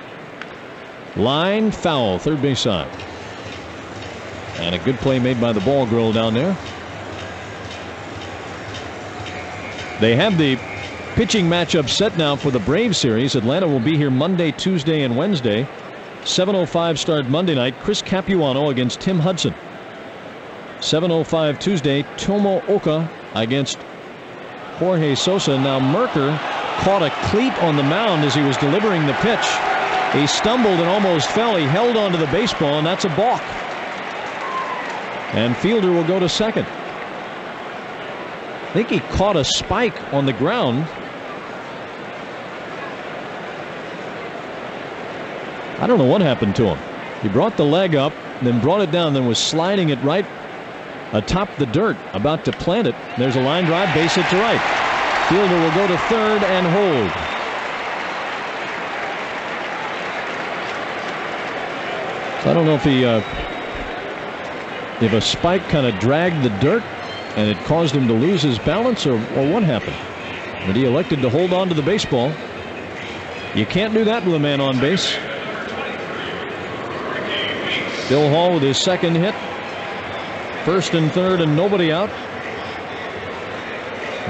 S3: Line foul, third base side. And a good play made by the ball girl down there. They have the pitching matchup set now for the Braves series. Atlanta will be here Monday, Tuesday, and Wednesday. 7:05 start Monday night. Chris Capuano against Tim Hudson. 7:05 Tuesday. Tomo Oka against Jorge Sosa. Now Merker caught a cleat on the mound as he was delivering the pitch. He stumbled and almost fell. He held onto the baseball, and that's a balk. And Fielder will go to second. I think he caught a spike on the ground. I don't know what happened to him. He brought the leg up, then brought it down, then was sliding it right atop the dirt, about to plant it. There's a line drive, base hit to right. Fielder will go to third and hold. So I don't know if a spike kind of dragged the dirt and it caused him to lose his balance, or what happened. But he elected to hold on to the baseball. You can't do that with a man on base. Bill Hall with his second hit. First and third and nobody out.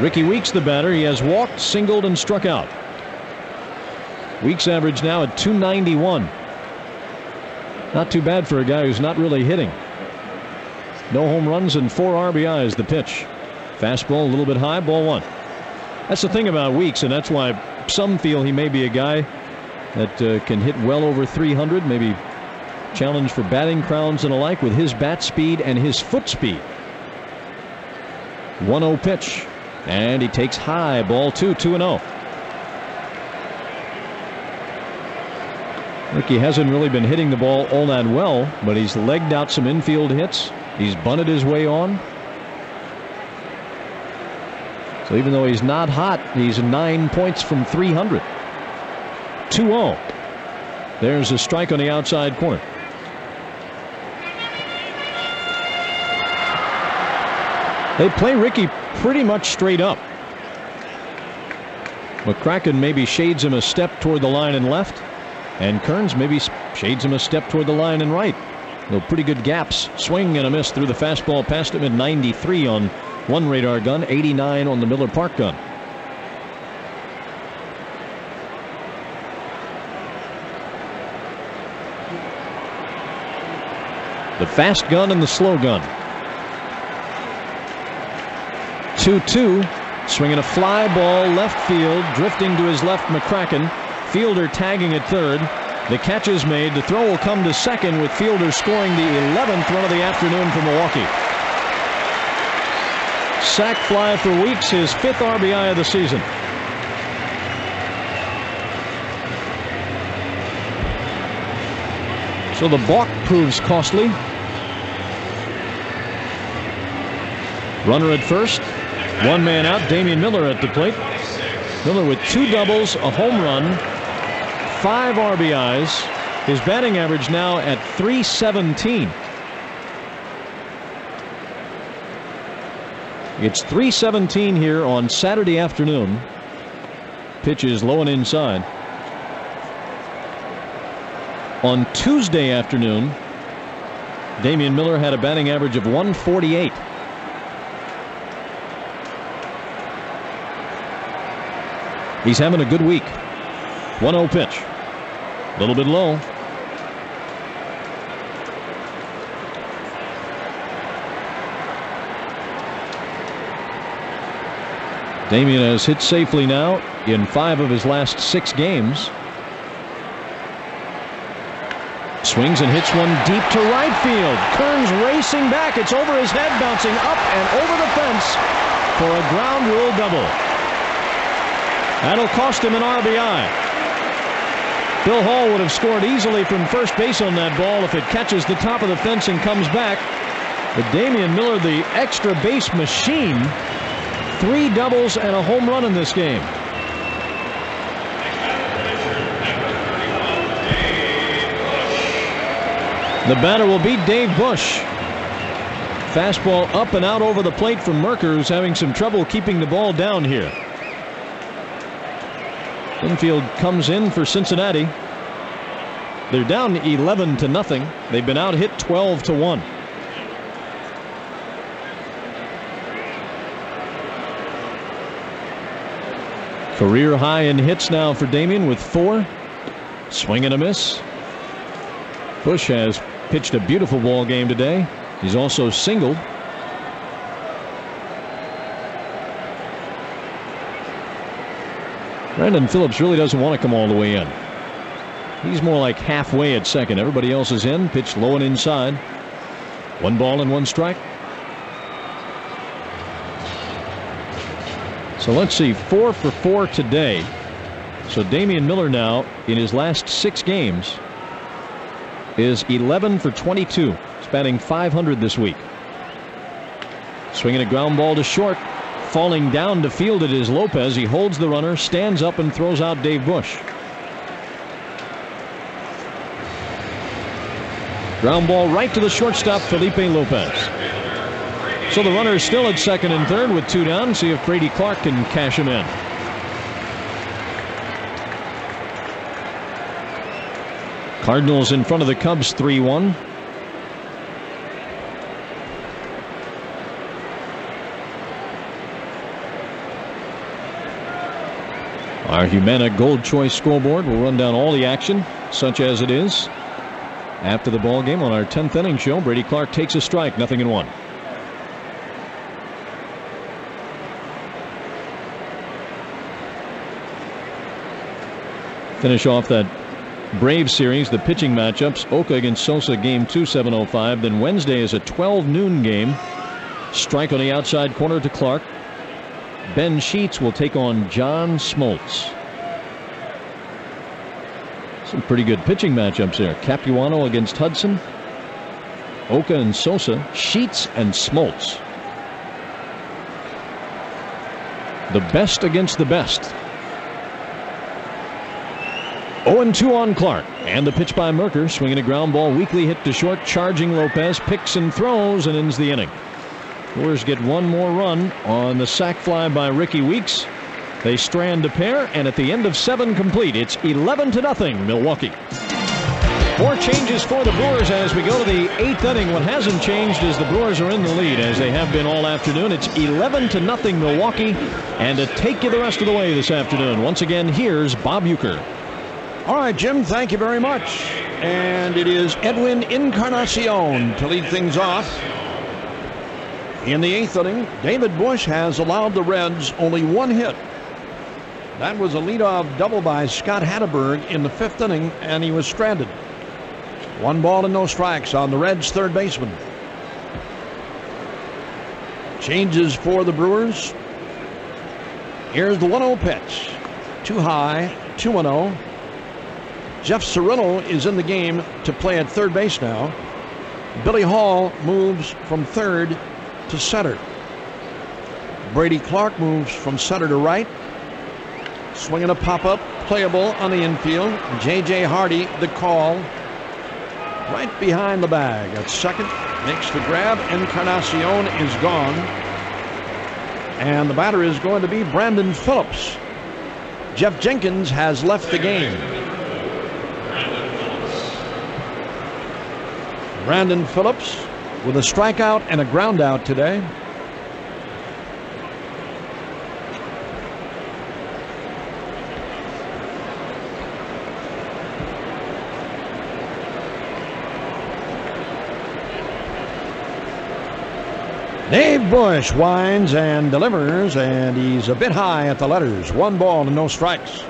S3: Ricky Weeks the batter. He has walked, singled, and struck out. Weeks average now at .291. Not too bad for a guy who's not really hitting. No home runs and 4 RBIs. The pitch. Fastball a little bit high, ball 1. That's the thing about Weeks, and that's why some feel he may be a guy that can hit well over 300, maybe challenge for batting crowns and alike with his bat speed and his foot speed. 1-0 pitch, and he takes high, ball 2, 2-0. Ricky hasn't really been hitting the ball all that well, but he's legged out some infield hits. He's bunted his way on. So even though he's not hot, he's 9 points from 300. 2-0. There's a strike on the outside corner. They play Ricky pretty much straight up. McCracken maybe shades him a step toward the line and left, and Kearns maybe shades him a step toward the line and right. No pretty good gaps. Swing and a miss through the fastball past him at 93 on one radar gun, 89 on the Miller Park gun. The fast gun and the slow gun. 2-2. Swinging a fly ball left field, drifting to his left. McCracken. Fielder tagging at third. The catch is made. The throw will come to second, with Fielder scoring the 11th run of the afternoon for Milwaukee. Sac fly for Weeks, his 5th RBI of the season. So the balk proves costly. Runner at first. 1 man out. Damian Miller at the plate. Miller with 2 doubles, a home run, 5 RBIs. His batting average now at .317. It's .317 here on Saturday afternoon. Pitch is low and inside. On Tuesday afternoon, Damian Miller had a batting average of .148. He's having a good week. 1-0 pitch. A little bit low. Damian has hit safely now in 5 of his last 6 games. Swings and hits one deep to right field. Kearns racing back. It's over his head, bouncing up and over the fence for a ground rule double. That'll cost him an RBI. Bill Hall would have scored easily from first base on that ball if it catches the top of the fence and comes back. But Damian Miller, the extra base machine, 3 doubles and a home run in this game. The batter will be Dave Bush. Fastball up and out over the plate from Merker, who's having some trouble keeping the ball down here. Infield comes in for Cincinnati. They're down 11-0. They've been out hit 12-1. Career high in hits now for Damian with 4. Swing and a miss. Bush has pitched a beautiful ball game today. He's also singled. Brandon Phillips really doesn't want to come all the way in. He's more like halfway at second. Everybody else is in. Pitched low and inside. 1 ball and 1 strike. So let's see, 4 for 4 today. So Damian Miller now in his last 6 games is 11 for 22. He's batting .500 this week. Swinging a ground ball to short. Falling down to field it is Lopez. He holds the runner, stands up, and throws out Dave Bush. Ground ball right to the shortstop, Felipe Lopez. So the runner is still at second and third with 2 down. See if Brady Clark can cash him in. Cardinals in front of the Cubs 3-1. Our Humana Gold Choice scoreboard will run down all the action, such as it is. After the ball game on our 10th inning show, Brady Clark takes a strike, 0-1. Finish off that Braves series, the pitching matchups. Oka against Sosa, game 2, 7:05. Then Wednesday is a 12 noon game. Strike on the outside corner to Clark. Ben Sheets will take on John Smoltz. Some pretty good pitching matchups there. Capuano against Hudson. Oka and Sosa. Sheets and Smoltz. The best against the best. 0-2 on Clark. And the pitch by Merker. Swinging a ground ball. Weakly hit to short. Charging Lopez. Picks and throws and ends the inning. Brewers get 1 more run on the sac fly by Ricky Weeks. They strand a pair, and at the end of 7 complete, it's 11-0 Milwaukee. 4 changes for the Brewers as we go to the 8th inning. What hasn't changed is the Brewers are in the lead, as they have been all afternoon. It's 11-0 Milwaukee, and to take you the rest of the way this afternoon, once again, here's Bob Uecker.
S1: All right, Jim, thank you very much. And it is Edwin Encarnacion to lead things off. In the 8th inning, David Bush has allowed the Reds only 1 hit. That was a leadoff double by Scott Hatteberg in the 5th inning, and he was stranded. 1 ball and no strikes on the Reds' third baseman. Changes for the Brewers. Here's the 1-0 pitch. Too high, 2-0. Jeff Cirillo is in the game to play at third base now. Billy Hall moves from third to center. Brady Clark moves from center to right. Swinging a pop-up, playable on the infield. J.J. Hardy, the call. Right behind the bag at second. Makes the grab. Encarnacion is gone. And the batter is going to be Brandon Phillips. Jeff Jenkins has left the game. Brandon Phillips with a strikeout and a ground out today. Dave Bush winds and delivers, and he's a bit high at the letters. 1 ball and no strikes.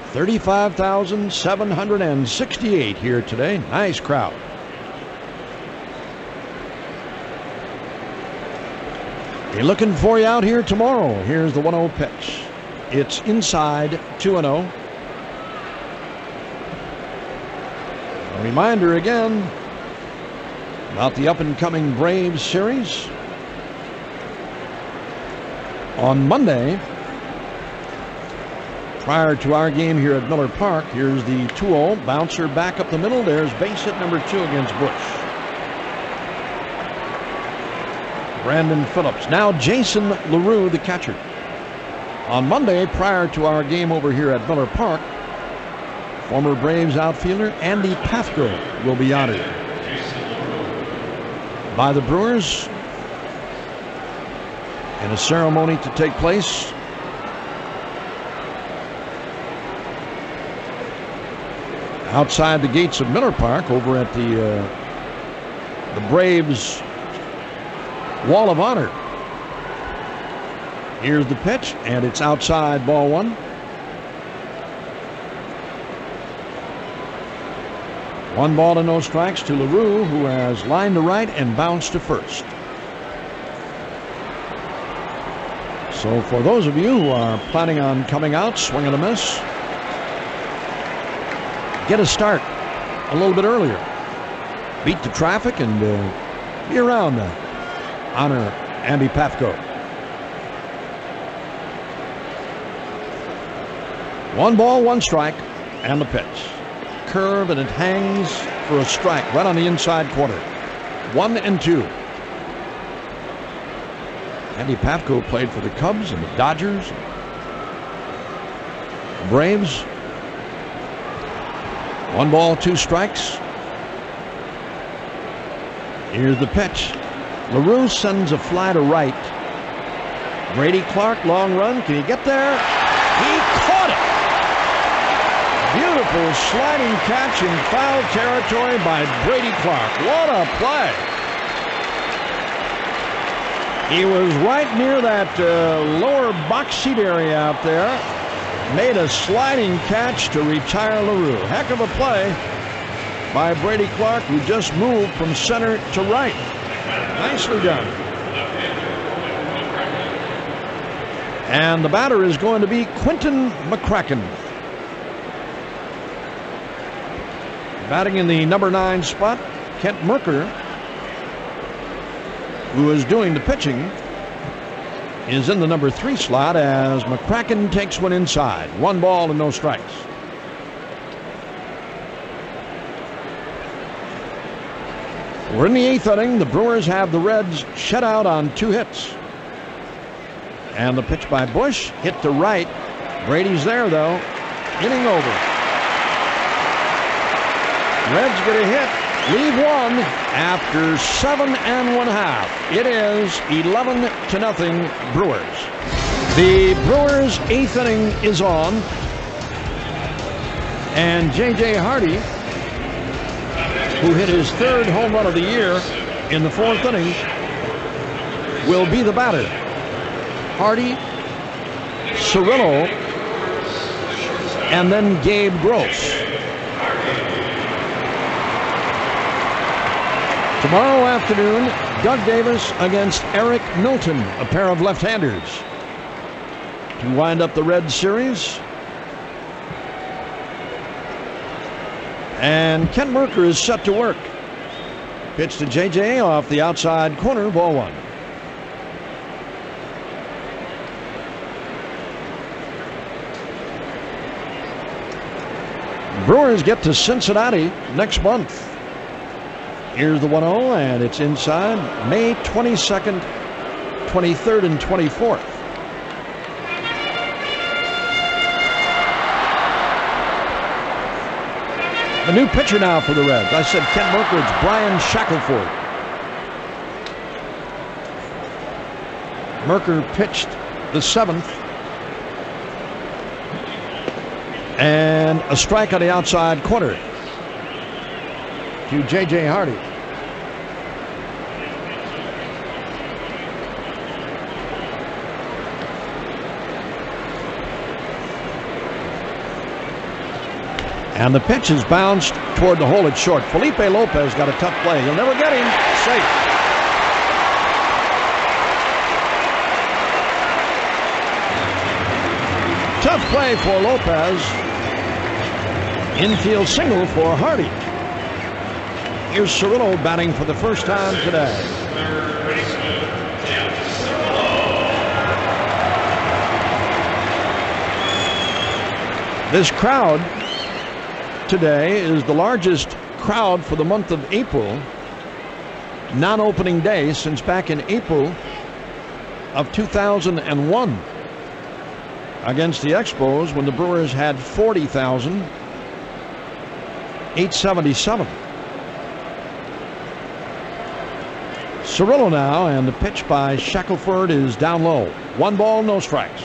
S1: 35,768 here today. Nice crowd. Be looking for you out here tomorrow. Here's the 1-0 pitch. It's inside, 2-0. A reminder again about the up-and-coming Braves series. On Monday, prior to our game here at Miller Park, here's the 2-0 bouncer back up the middle. There's base hit number 2 against Bush. Brandon Phillips. Now Jason LaRue, the catcher. On Monday, prior to our game over here at Miller Park, former Braves outfielder Andy Pafko will be honored by the Brewers in a ceremony to take place outside the gates of Miller Park over at the Braves Wall of Honor. Here's the pitch, and it's outside, ball 1. 1 ball and no strikes to LaRue, who has lined to right and bounced to first. So for those of you who are planning on coming out, swing and a miss, get a start a little bit earlier. Beat the traffic and be around to honor Andy Pafko. 1 ball, 1 strike, and the pitch. Curve, and it hangs for a strike right on the inside corner. 1-2. Andy Pafko played for the Cubs and the Dodgers, the Braves. 1 ball, 2 strikes. Here's the pitch. LaRue sends a fly to right. Brady Clark, long run. Can he get there? He caught it. Beautiful sliding catch in foul territory by Brady Clark. What a play. He was right near that lower box seat area out there. Made a sliding catch to retire LaRue. Heck of a play by Brady Clark, who just moved from center to right. Nicely done. And the batter is going to be Quentin McCracken. Batting in the number 9 spot, Kent Merker, who is doing the pitching, is in the number 3 slot as McCracken takes one inside. 1 ball and no strikes. We're in the 8th inning. The Brewers have the Reds shut out on 2 hits. And the pitch by Bush, hit to right. Brady's there, though. Inning over. Reds get a hit, leave 1 after 7 1/2. It is 11-0 Brewers. The Brewers' 8th inning is on, and J.J. Hardy, who hit his 3rd home run of the year in the 4th inning, will be the batter. Hardy, Cirillo, and then Gabe Gross. Tomorrow afternoon, Doug Davis against Eric Milton, a pair of left-handers, to wind up the Reds series. And Kent Merker is set to work. Pitch to J.J. off the outside corner, ball 1. Brewers get to Cincinnati next month. Here's the 1-0, and it's inside. May 22nd, 23rd, and 24th. A new pitcher now for the Reds. I said Kent Merker, it's Brian Shackelford. Merker pitched the 7th. And a strike on the outside corner to J.J. Hardy. And the pitch is bounced toward the hole at short. Felipe Lopez got a tough play. He'll never get him. Safe. Tough play for Lopez. Infield single for Hardy. Here's Cirillo batting for the first time today. This crowd today is the largest crowd for the month of April, non-opening day, since back in April of 2001 against the Expos, when the Brewers had 40,877. Cirillo now, and the pitch by Shackelford is down low. 1 ball, no strikes.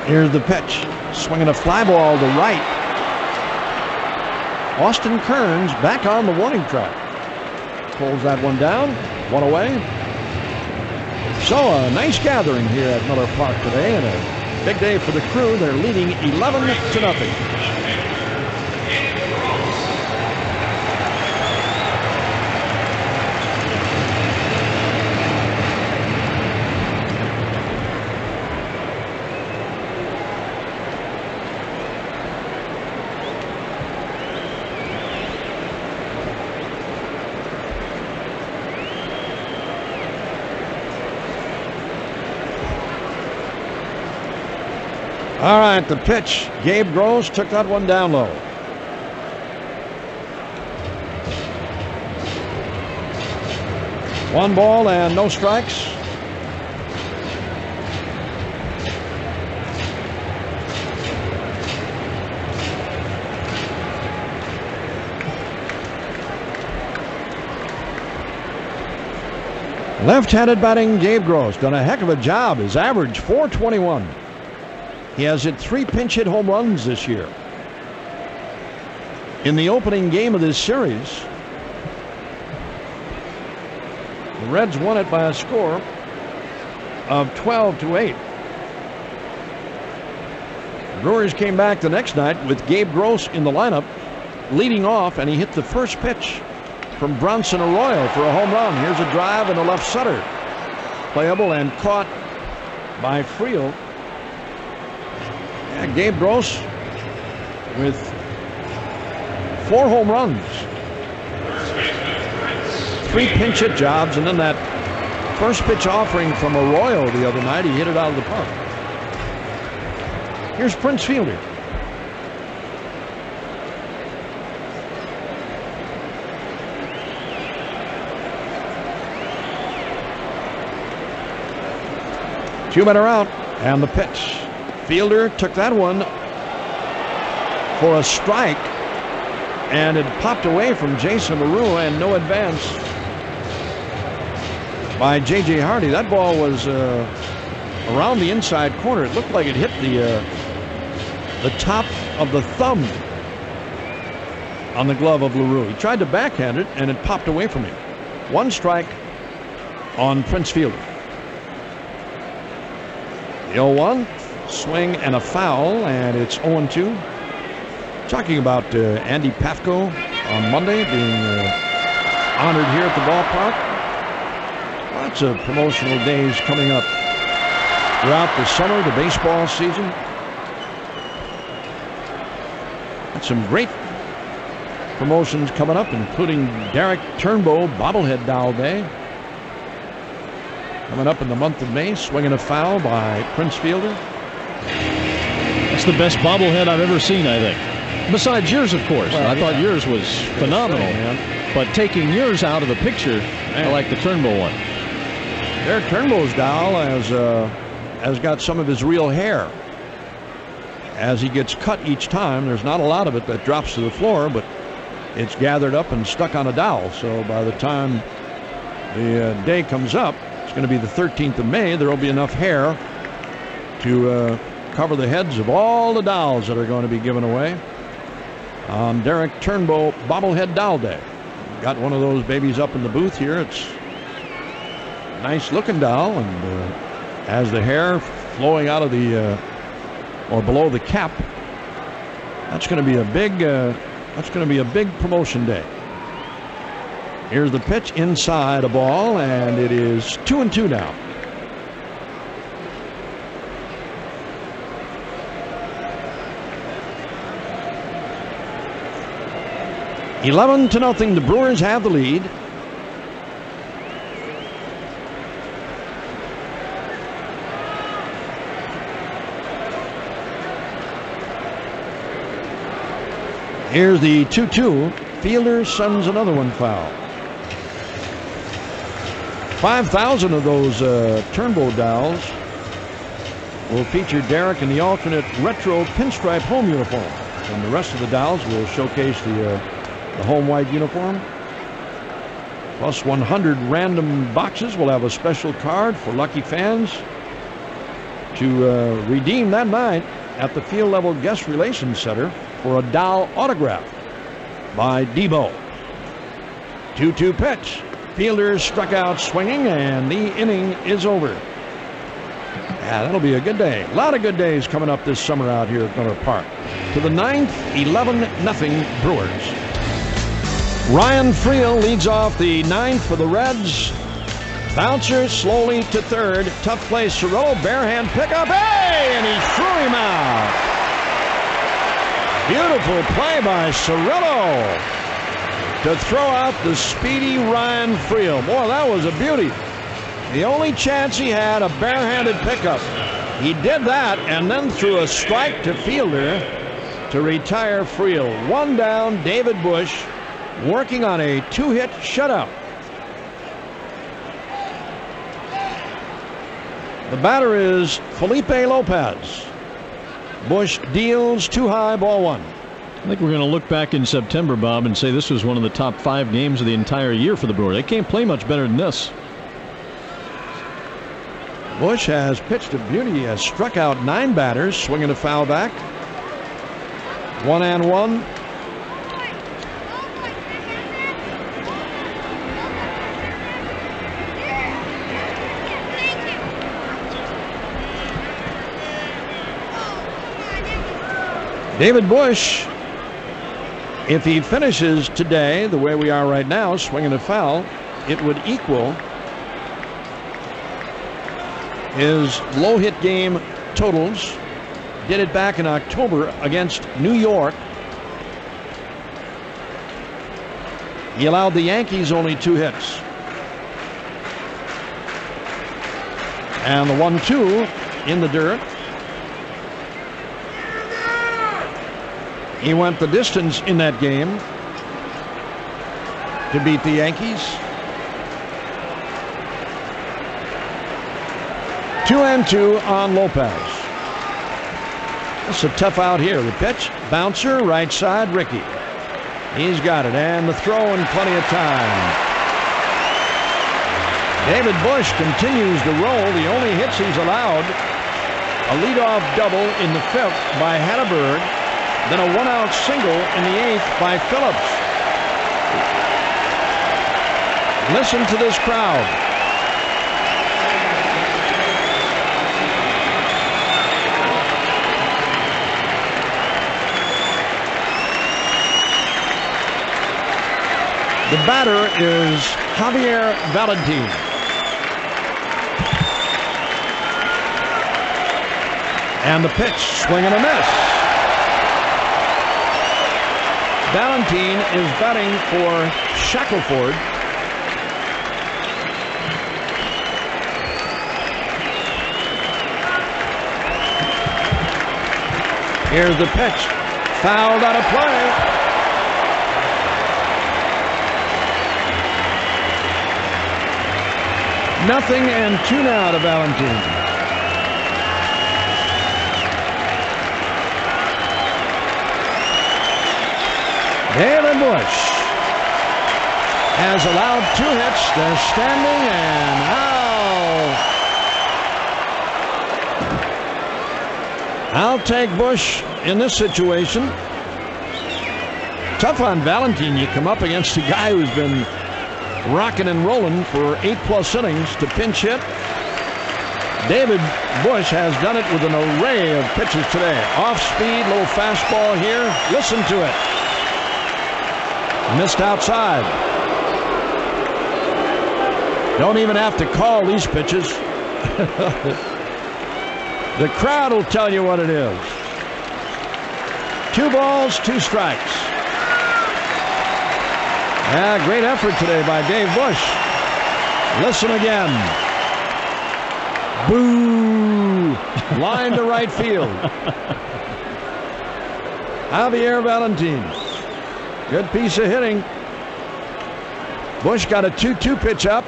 S1: Here's the pitch. Swinging a fly ball to right. Austin Kearns back on the warning track. Pulls that one down. 1 away. So a nice gathering here at Miller Park today, and a big day for the Crew. They're leading 11-0. All right, the pitch. Gabe Gross took that one down low. One ball and no strikes. Left-handed batting, Gabe Gross done a heck of a job. His average .421. He has hit 3 pinch hit home runs this year. In the opening game of this series, the Reds won it by a score of 12-8. The Brewers came back the next night with Gabe Gross in the lineup, leading off, and he hit the first pitch from Bronson Arroyo for a home run. Here's a drive in the left center. Playable and caught by Friel. Yeah, Gabe Gross with 4 home runs, 3 pinch hit jobs, and then that first pitch offering from Arroyo the other night, he hit it out of the park. Here's Prince Fielder. Two men are out, and the pitch. Fielder took that one for a strike, and it popped away from Jason LaRue, and no advance by J.J. Hardy. That ball was around the inside corner. It looked like it hit the top of the thumb on the glove of LaRue. He tried to backhand it, and it popped away from him. 1 strike on Prince Fielder. The 0-1. Swing and a foul, and it's 0-2. Talking about Andy Pafko on Monday being honored here at the ballpark. Lots of promotional days coming up throughout the summer, the baseball season. Got some great promotions coming up, including Derek Turnbow Bobblehead Doll Day coming up in the month of May. Swinging a foul by Prince Fielder.
S3: That's the best bobblehead I've ever seen, I think. Besides yours, of course. Well, I thought yours was phenomenal. But taking yours out of the picture, I like the Turnbow one.
S1: Derek Turnbow's doll has got some of his real hair. As he gets cut each time, there's not a lot of it that drops to the floor, but it's gathered up and stuck on a dowel. So by the time the day comes up, it's going to be the 13th of May, there will be enough hair to cover the heads of all the dolls that are going to be given away. on Derek Turnbow bobblehead doll day. Got one of those babies up in the booth here. It's a nice looking doll, and has the hair flowing out of the or below the cap. That's going to be a big promotion day. Here's the pitch inside a ball, and it is 2-2 now. $11 to nothing. The Brewers have the lead. Here's the 2-2. Fielder sends another one foul. 5,000 of those Turnbow dolls will feature Derek in the alternate retro pinstripe home uniform, and the rest of the dolls will showcase the home white uniform. Plus 100 random boxes will have a special card for lucky fans to redeem that night at the Field Level Guest Relations Center for a doll autograph by Debo. 2-2 pitch. Fielder struck out swinging, and the inning is over. Yeah, that'll be a good day. A lot of good days coming up this summer out here at Miller Park. To the ninth, 11-0 Brewers. Ryan Friel leads off the ninth for the Reds. Bouncer slowly to third. Tough play. Cirillo, barehand pickup. Hey! And he threw him out. Beautiful play by Cirillo to throw out the speedy Ryan Friel. Boy, that was a beauty. The only chance he had, a barehanded pickup. He did that and then threw a strike to Fielder to retire Friel. One down, David Bush working on a two-hit shutout. The batter is Felipe Lopez. Bush deals too high, ball one.
S3: I think we're going to look back in September, Bob, and say this was one of the top 5 games of the entire year for the Brewers. They can't play much better than this.
S1: Bush has pitched a beauty. He has struck out 9 batters, swinging a foul back. 1-1. David Bush, if he finishes today the way we are right now, swinging a foul, it would equal his low hit game totals. Did it back in October against New York. He allowed the Yankees only 2 hits. And the 1-2 in the dirt. He went the distance in that game to beat the Yankees. 2-2 on Lopez. It's a tough out here. The pitch, bouncer, right side, Ricky. He's got it, and the throw in plenty of time. David Bush continues to roll. The only hits he's allowed, a leadoff double in the 5th by Hatteberg, then a 1-out single in the 8th by Phillips. Listen to this crowd. The batter is Javier Valentin. And the pitch, swing and a miss. Valentin is batting for Shackelford. Here's the pitch. Fouled out of play. Nothing and 2 now to Valentin. David Bush has allowed 2 hits. They're standing, and I'll take Bush in this situation. Tough on Valentin. You come up against a guy who's been rocking and rolling for 8+ innings to pinch hit. David Bush has done it with an array of pitches today. Off speed, little fastball here. Listen to it. Missed outside. Don't even have to call these pitches. The crowd will tell you what it is. 2 balls, 2 strikes. Yeah, great effort today by Dave Bush. Listen again. Boo! Line to right field. Javier Valentin. Good piece of hitting. Bush got a 2-2 pitch up,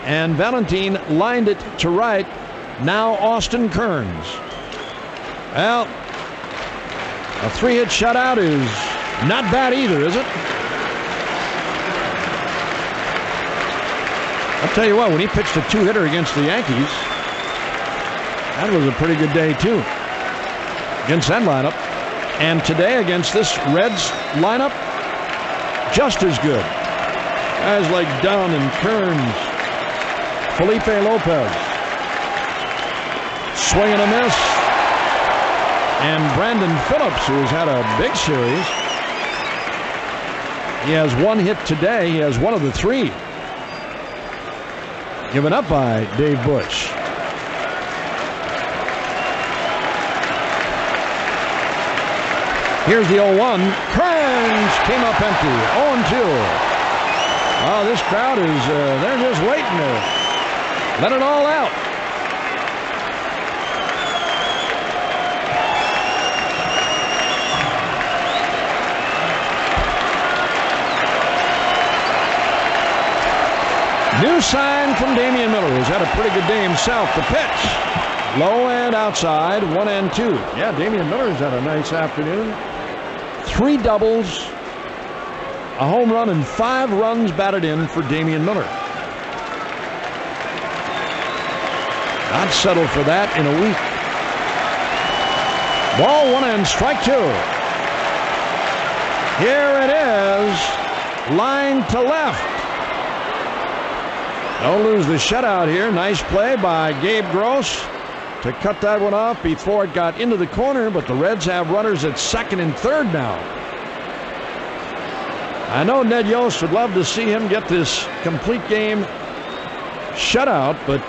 S1: and Valentin lined it to right. Now Austin Kearns. Well, a 3-hit shutout is not bad either, is it? I'll tell you what, when he pitched a 2-hitter against the Yankees, that was a pretty good day too against that lineup. And today against this Reds lineup, just as good. Guys like Dunn and Kearns, Felipe Lopez, swing and a miss, and Brandon Phillips, who has had a big series. He has 1 hit today. He has 1 of the 3 given up by Dave Bush. Here's the 0-1. Kearns came up empty. 0-2. Oh, this crowd is, they're just waiting to let it all out. New sign from Damian Miller, who's had a pretty good day himself. The pitch. Low and outside, 1-2. Yeah, Damian Miller's had a nice afternoon. 3 doubles, a home run, and 5 runs batted in for Damian Miller. Not settle for that in a week. Ball 1 and strike 2. Here it is. Line to left. Don't lose the shutout here. Nice play by Gabe Gross to cut that one off before it got into the corner, but the Reds have runners at 2nd and 3rd now. I know Ned Yost would love to see him get this complete game shutout, but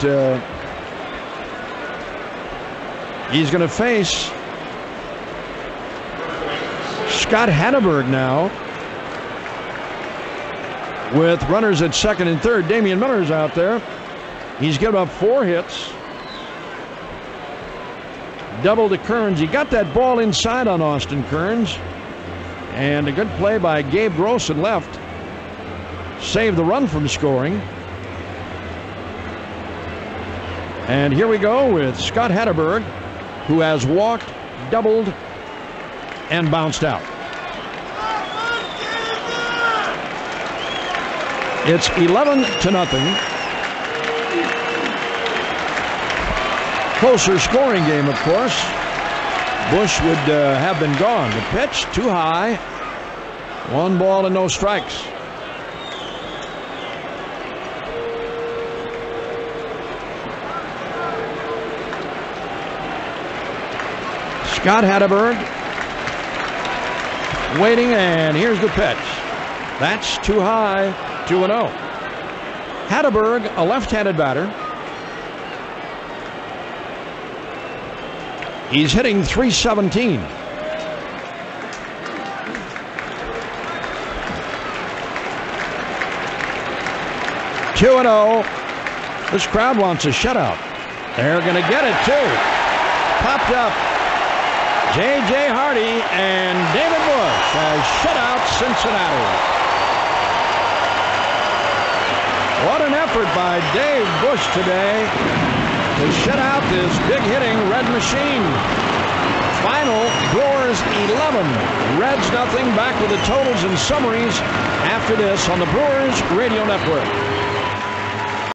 S1: he's going to face Scott Hatteberg now with runners at 2nd and 3rd. Damian Miller's out there. He's given up 4 hits. Double to Kearns. He got that ball inside on Austin Kearns. And a good play by Gabe Gross in left. Saved the run from scoring. And here we go with Scott Hatteberg, who has walked, doubled, and bounced out. It's 11-0. Closer scoring game, of course. Bush would have been gone. The pitch too high. 1 ball and no strikes. Scott Hatteberg waiting, and here's the pitch. That's too high. 2-0. Hatteberg, a left-handed batter. He's hitting .317. This crowd wants a shutout. They're going to get it too. Popped up. J.J. Hardy and David Bush has shut out Cincinnati. What an effort by Dave Bush today to shut out this big hitting Red machine. Final, Brewers 11, Reds nothing. Back with the totals and summaries after this on the Brewers Radio Network.